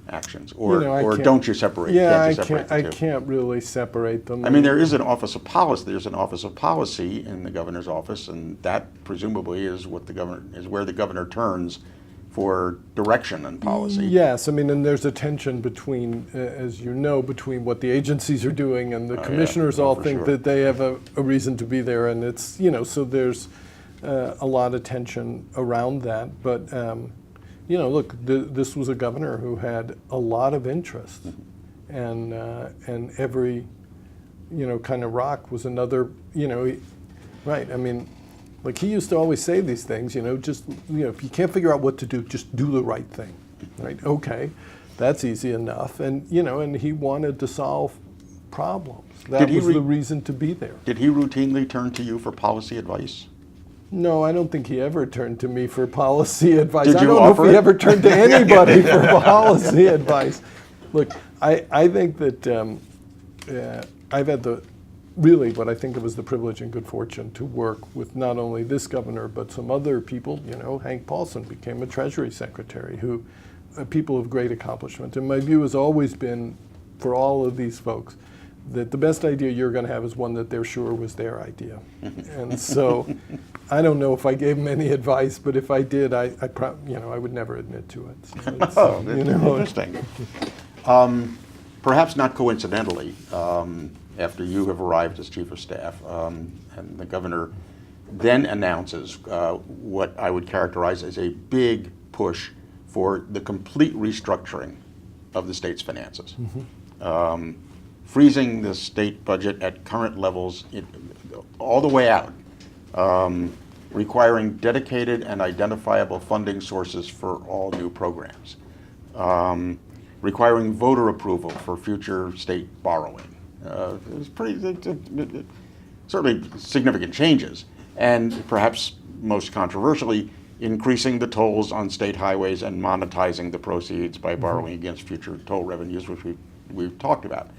actions, or don't you separate? Yeah, I can't really separate them. There is an office of policy. There's an office of policy in the governor's office, and that presumably is where the governor turns for direction and policy. Yes, and there's a tension between, as you know, between what the agencies are doing and the commissioners all think that they have a reason to be there, and it's, so there's a lot of tension around that. But, look, this was a governor who had a lot of interest, and every, kind of rock was another, right, like he used to always say these things, just, if you can't figure out what to do, just do the right thing, right? Okay, that's easy enough. And, and he wanted to solve problems. That was the reason to be there. Did he routinely turn to you for policy advice? No, I don't think he ever turned to me for policy advice. Did I you don't know if offer he it? ever turned to anybody for policy advice. Look, I think that I've had really what I think of as the privilege and good fortune to work with not only this governor, but some other people. You know, Hank Paulson became a Treasury Secretary, who people of great accomplishment. And my view has always been, for all of these folks, that the best idea you're going to have is one that they're sure was their idea. And so I don't know if I gave them any advice, but if I did, I would never admit to it. So Interesting. Perhaps not coincidentally, after you have arrived as Chief of Staff, and the governor then announces what I would characterize as a big push for the complete restructuring of the state's finances. Freezing the state budget at current levels all the way out, requiring dedicated and identifiable funding sources for all new programs, requiring voter approval for future state borrowing. It was certainly significant changes, and perhaps most controversially, increasing the tolls on state highways and monetizing the proceeds by borrowing against future toll revenues, which we've talked about.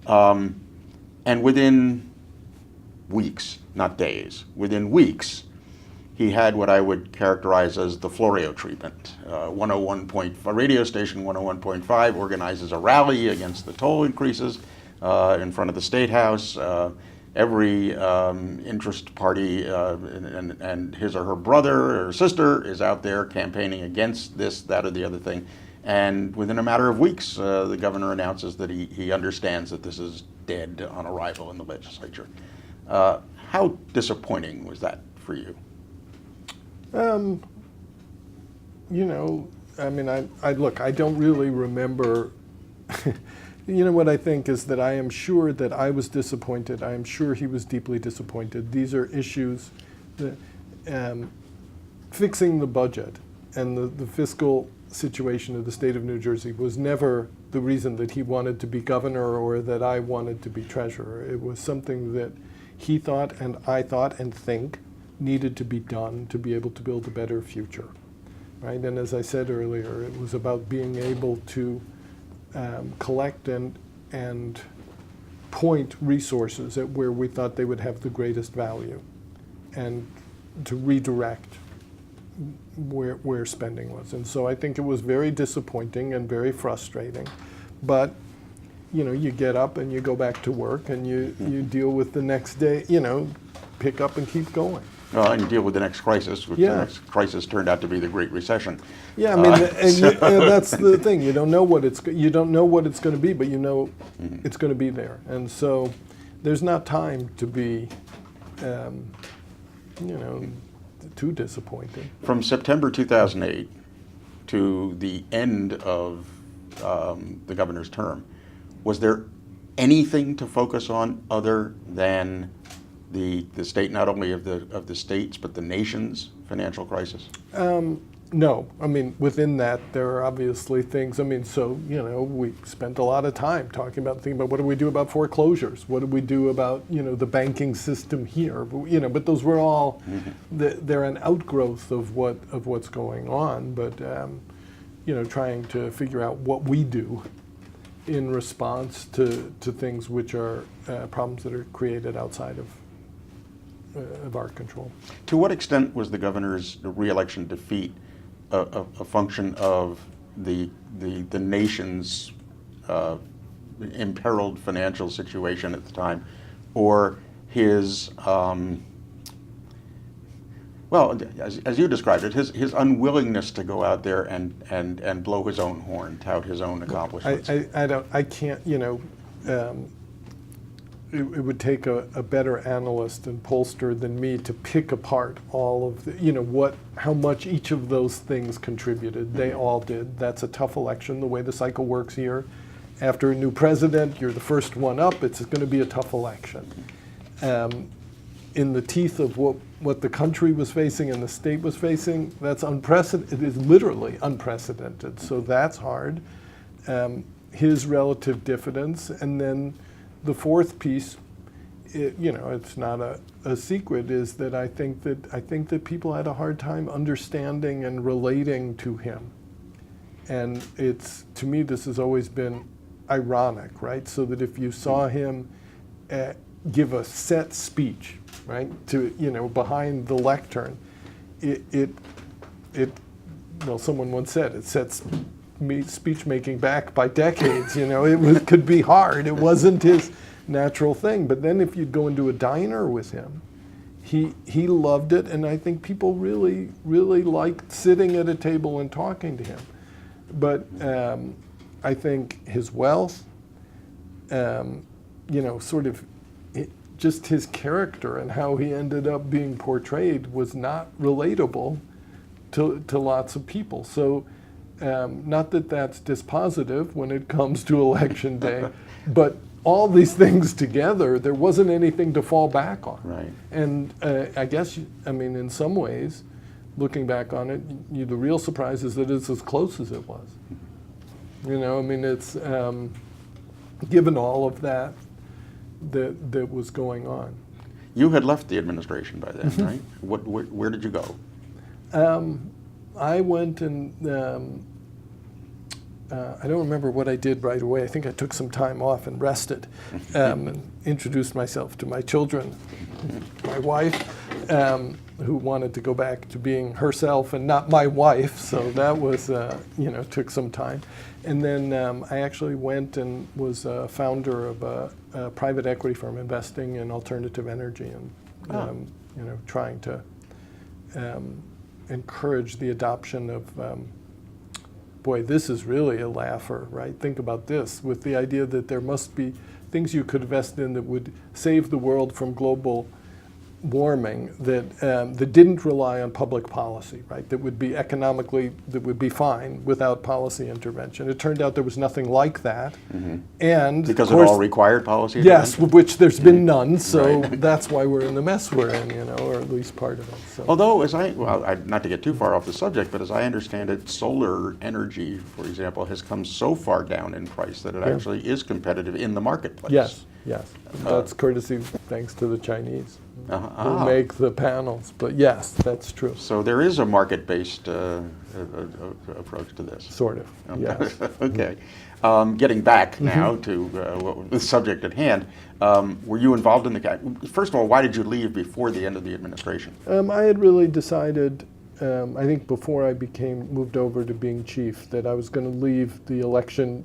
And within weeks, not days, within weeks, he had what I would characterize as the Florio treatment. 101.5 radio station 101.5 organizes a rally against the toll increases in front of the State House. Every interest party and his or her brother or sister is out there campaigning against this, that, or the other thing. And within a matter of weeks, the governor announces that he understands that this is dead on arrival in the legislature. How disappointing was that for you? I don't really remember. What I think is that I am sure that I was disappointed. I am sure he was deeply disappointed. These are issues that fixing the budget and the fiscal situation of the state of New Jersey was never the reason that he wanted to be governor or that I wanted to be treasurer. It was something that he thought and I thought and think needed to be done to be able to build a better future, right? And as I said earlier, it was about being able to collect and point resources at where we thought they would have the greatest value and to redirect where spending was. And so I think it was very disappointing and very frustrating. But you get up and you go back to work and you deal with the next day, pick up and keep going. And you deal with the next crisis, which the next crisis turned out to be the Great Recession. Yeah, I mean, that's the thing. You don't know what it's going to be, but it's going to be there. And so there's not time to be, too disappointed. From September 2008 to the end of the governor's term, was there anything to focus on other than the state, not only of the states, but the nation's financial crisis? No. I mean, within that, there are obviously things. I mean, we spent a lot of time thinking about what do we do about foreclosures? What do we do about, the banking system here? But those were all, they're an outgrowth of what's going on. But, trying to figure out what we do in response to things which are problems that are created outside of our control. To what extent was the governor's re-election defeat a function of the nation's imperiled financial situation at the time, or his as you described it, his unwillingness to go out there and blow his own horn, tout his own accomplishments? I can't, it would take a better analyst and pollster than me to pick apart all of the, how much each of those things contributed. They all did. That's a tough election, the way the cycle works here. After a new president, you're the first one up. It's going to be a tough election. In the teeth of what the country was facing and the state was facing, that's unprecedented. It is literally unprecedented. So that's hard. His relative diffidence, and then the fourth piece, it's not a secret, is that I think that people had a hard time understanding and relating to him. And to me, this has always been ironic, right? So that if you saw him give a set speech, right, behind the lectern, well, someone once said it sets speech making back by decades. It could be hard. It wasn't his natural thing. But then if you'd go into a diner with him, he loved it, and I think people really, really liked sitting at a table and talking to him. But I think his wealth, sort of just his character and how he ended up being portrayed was not relatable to lots of people. So not that that's dispositive when it comes to election day, but all these things together, there wasn't anything to fall back on. Right. And I guess, in some ways, looking back on it, the real surprise is that it's as close as it was. It's given all of that was going on. You had left the administration by then, right? Where did you go? I went and I don't remember what I did right away. I think I took some time off and rested, and introduced myself to my children, my wife, who wanted to go back to being herself and not my wife. So that was, took some time. And then I actually went and was a founder of a private equity firm investing in alternative energy and, trying to encourage the adoption of, boy, this is really a laugher, right? Think about this, with the idea that there must be things you could invest in that would save the world from global warming, that didn't rely on public policy, right? That would be fine without policy intervention. It turned out there was nothing like that, and because of course, it all required policy yes, intervention? which there's been none. So Right. that's why we're in the mess we're in, or at least part of it. So. Although, not to get too far off the subject, but as I understand it, solar energy, for example, has come so far down in price that it actually is competitive in the marketplace. Yes, that's courtesy thanks to the Chinese who Ah. make the panels. But yes, that's true. So there is a market-based approach to this. Sort of. Yes. Okay. Getting back now to the subject at hand, were you involved in first of all, why did you leave before the end of the administration? I had really decided, I think before I moved over to being chief, that I was going to leave the election,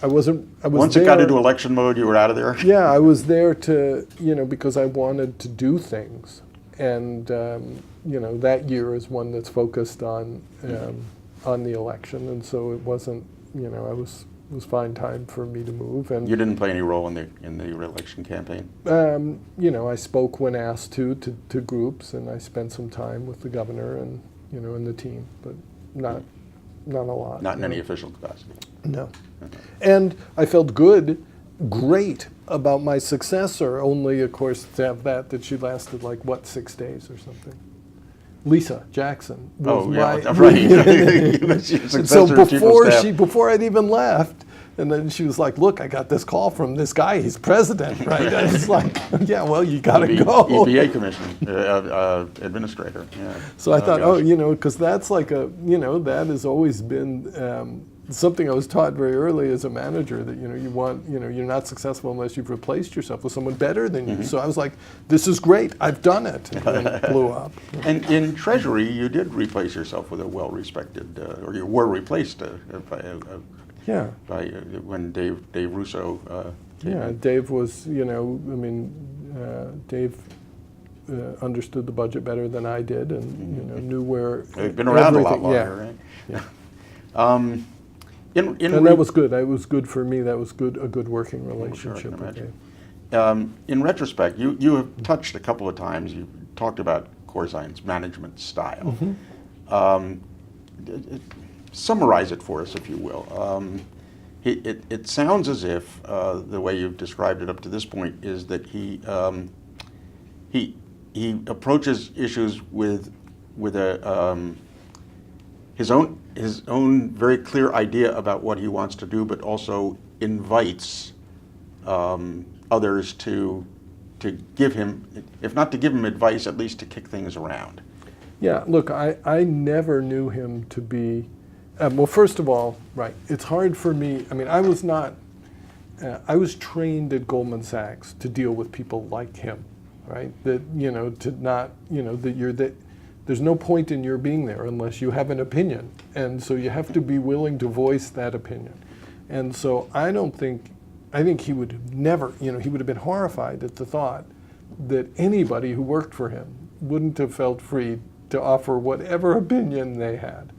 I was Once there, it got into election mode, you were out of there? Yeah, I was there to, because I wanted to do things. And, that year is one that's focused on the election. And so it wasn't, it was fine time for me to move. And you didn't play any role in the re-election campaign? I spoke when asked to groups, and I spent some time with the governor and, and the team, but not a lot. Not in any official capacity? No. And I felt great about my successor, only, of course, to have that she lasted 6 days or something. Lisa Jackson was right. So before I'd even left, and then she was like, "Look, I got this call from this guy. He's president, right?" I was like, "Yeah, well, you got to go." EPA commission administrator. Yeah. So I thought, because that's that has always been something I was taught very early as a manager, that you're not successful unless you've replaced yourself with someone better than you. So I was like, "This is great. I've done it." And then it blew up. And in Treasury, you did replace yourself with a well-respected, or you were replaced by when Dave Russo came in. Dave was, Dave understood the budget better than I did, and knew where. They've been around a lot longer, right? Yeah. And that was good. That was good for me. That was a good working relationship with Dave. In retrospect, you have touched a couple of times. You talked about Corzine's management style. Summarize it for us, if you will. It sounds as if the way you've described it up to this point is that he approaches issues with his his own very clear idea about what he wants to do, but also invites others to give him, if not to give him advice, at least to kick things around. Yeah, look, I never knew him to be, well, first of all, right, it's hard for me, I mean, I was not, I was trained at Goldman Sachs to deal with people like him, right? That, you know, to not, you know, that there's no point in your being there unless you have an opinion. And so you have to be willing to voice that opinion. And so I think he would have never, you know, he would have been horrified at the thought that anybody who worked for him wouldn't have felt free to offer whatever opinion they had.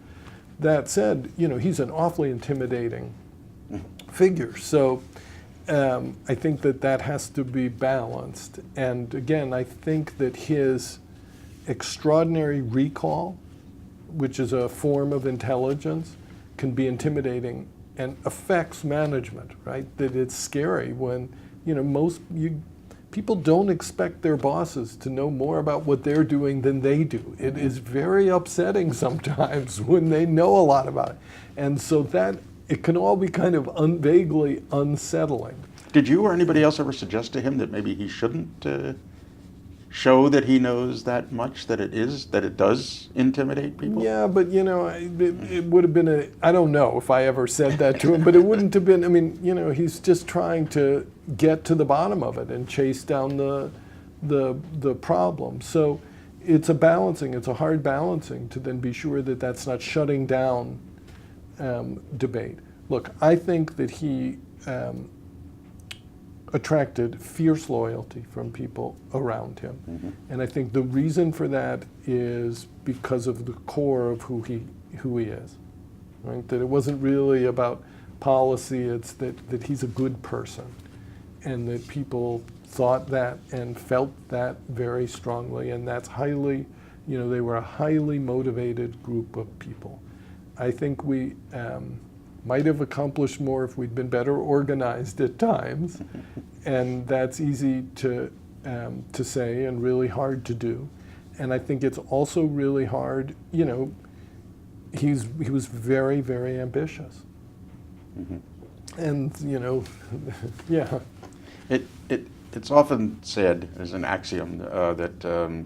That said, you know, he's an awfully intimidating figure. So I think that has to be balanced. And again, I think that his extraordinary recall, which is a form of intelligence, can be intimidating and affects management, right? That it's scary when, you know, people don't expect their bosses to know more about what they're doing than they do. It is very upsetting sometimes when they know a lot about it. And so it can all be kind of vaguely unsettling. Did you or anybody else ever suggest to him that maybe he shouldn't show that he knows that much, that it does intimidate people? Yeah, but you know, it would have been I don't know if I ever said that to him, but it wouldn't have been, I mean, you know, he's just trying to get to the bottom of it and chase down the problem. So it's a hard balancing to then be sure that that's not shutting down debate. Look, I think that he attracted fierce loyalty from people around him. Mm-hmm. And I think the reason for that is because of the core of who he is. Right? That it wasn't really about policy, it's that he's a good person. And that people thought that and felt that very strongly. And that's highly, you know, they were a highly motivated group of people. I think we might have accomplished more if we'd been better organized at times, and that's easy to say and really hard to do. And I think it's also really hard, you know, he was very, very ambitious. Mm-hmm. And, you know, yeah. It's often said as an axiom that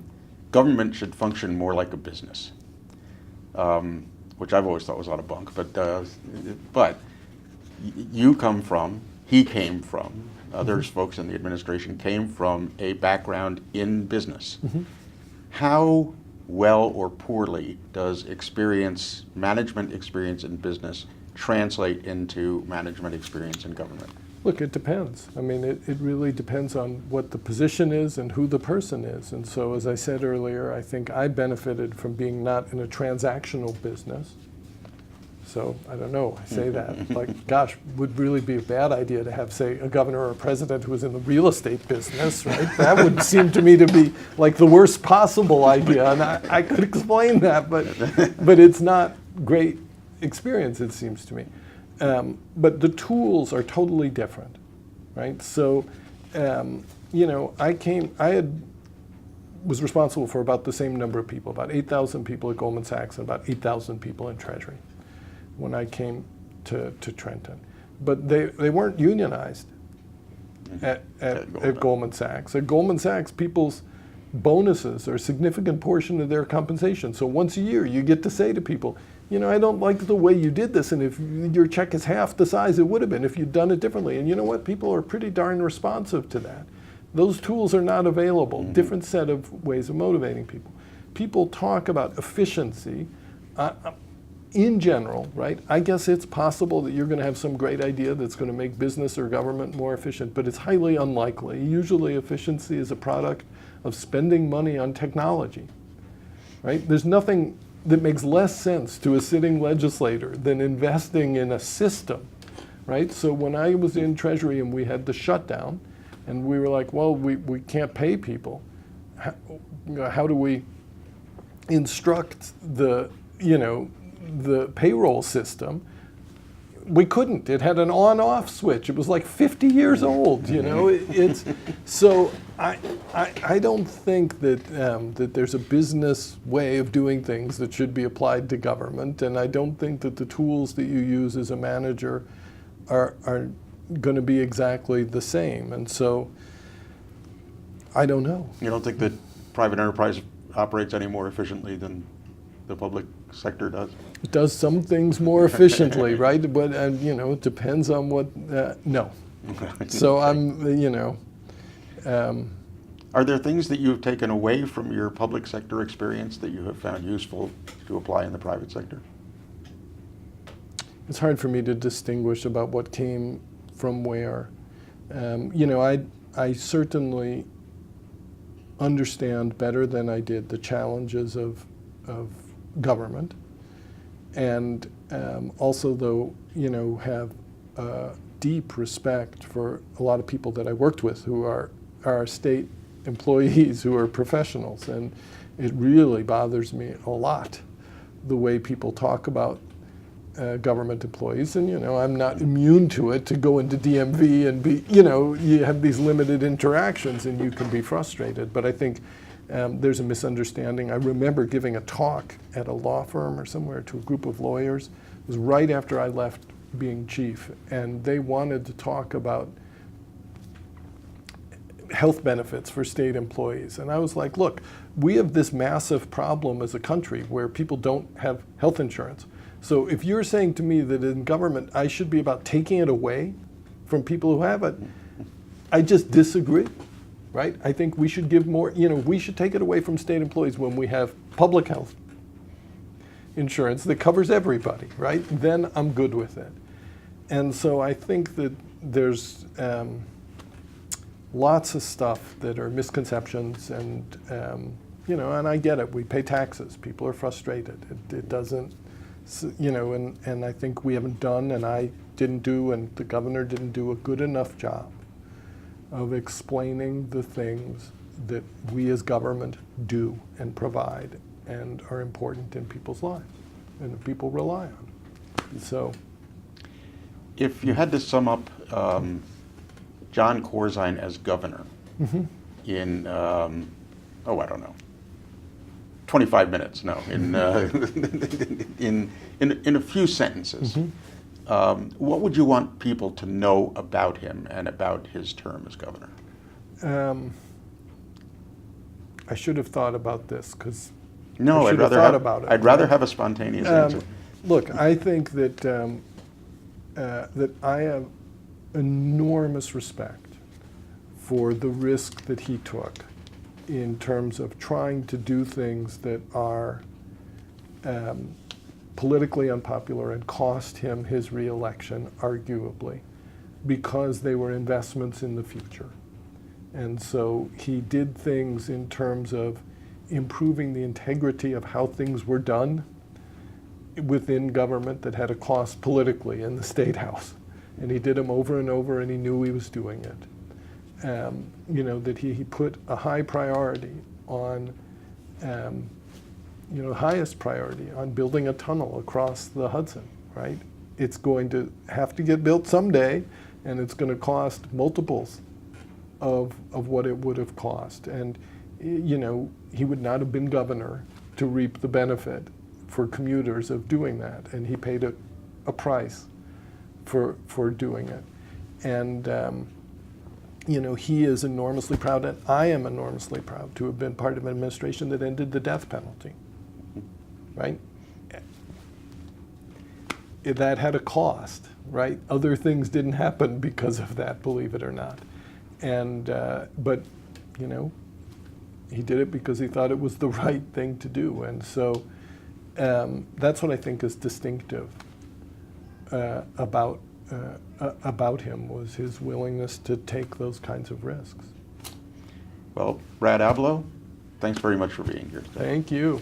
government should function more like a business. Which I've always thought was a lot of bunk, but he came from, others folks in the administration came from a background in business. Mm-hmm. How well or poorly does management experience in business translate into management experience in government? Look, it depends. I mean, it really depends on what the position is and who the person is. And so, as I said earlier, I think I benefited from being not in a transactional business. So, I don't know, I say that. Like, gosh, would really be a bad idea to have, say, a governor or a president who was in the real estate business, right? That would seem to me to be like the worst possible idea. And I could explain that, but it's not great experience, it seems to me. But the tools are totally different, right? So, you know, was responsible for about the same number of people, about 8,000 people at Goldman Sachs and about 8,000 people in Treasury when I came to Trenton. But they weren't unionized at Goldman Sachs. At Goldman Sachs, people's bonuses are a significant portion of their compensation. So once a year, you get to say to people, you know, I don't like the way you did this, and if your check is half the size it would have been if you'd done it differently. And you know what? People are pretty darn responsive to that. Those tools are not available. Mm-hmm. Different set of ways of motivating people. People talk about efficiency in general, right? I guess it's possible that you're going to have some great idea that's going to make business or government more efficient, but it's highly unlikely. Usually efficiency is a product of spending money on technology, right? There's nothing that makes less sense to a sitting legislator than investing in a system, right? So when I was in Treasury and we had the shutdown, and we were like, well, we can't pay people. How do we instruct the payroll system? We couldn't. It had an on-off switch. It was like 50 years old, you know? So I don't think that that there's a business way of doing things that should be applied to government, and I don't think that the tools that you use as a manager are going to be exactly the same. And so, I don't know. You don't think that private enterprise operates any more efficiently than the public sector does? It does some things more efficiently, right? But you know, it depends on what. No. So I'm, you know. Are there things that you've taken away from your public sector experience that you have found useful to apply in the private sector? It's hard for me to distinguish about what came from where. You know, I certainly understand better than I did the challenges of government, and also, though, you know, have deep respect for a lot of people that I worked with who are state employees, who are professionals, and it really bothers me a lot the way people talk about government employees. And you know, I'm not immune to it, to go into DMV and be, you know, you have these limited interactions and you can be frustrated. But I think there's a misunderstanding. I remember giving a talk at a law firm or somewhere to a group of lawyers. It was right after I left being chief, and they wanted to talk about health benefits for state employees. And I was like, look, we have this massive problem as a country where people don't have health insurance. So if you're saying to me that in government I should be about taking it away from people who have it, I just disagree, right? I think we should give more, you know, we should take it away from state employees when we have public health insurance that covers everybody, right? Then I'm good with it. And so I think that there's lots of stuff that are misconceptions, and you know, and I get it. We pay taxes. People are frustrated. It doesn't, you know, and I think we haven't done, and I didn't do, and the governor didn't do a good enough job of explaining the things that we as government do and provide and are important in people's lives and that people rely on. So, if you had to sum up John Corzine as governor in, I don't know, 25 minutes, no, in in a few sentences, what would you want people to know about him and about his term as governor? I should have thought about this, because no, I'd rather have a spontaneous answer. Look, I think that that I have enormous respect for the risk that he took in terms of trying to do things that are politically unpopular and cost him his re-election, arguably, because they were investments in the future. And so he did things in terms of improving the integrity of how things were done within government that had a cost politically in the State House. And he did them over and over, and he knew he was doing it. You know, that he put a high priority on, you know, highest priority on building a tunnel across the Hudson, right? It's going to have to get built someday, and it's going to cost multiples of what it would have cost. And, you know, he would not have been governor to reap the benefit for commuters of doing that. And he paid a price for doing it. And, you know, he is enormously proud, and I am enormously proud to have been part of an administration that ended the death penalty, right? That had a cost, right? Other things didn't happen because of that, believe it or not. And, but, you know, he did it because he thought it was the right thing to do. And so that's what I think is distinctive about him, was his willingness to take those kinds of risks. Well, Brad Abelow, thanks very much for being here today. Thank you.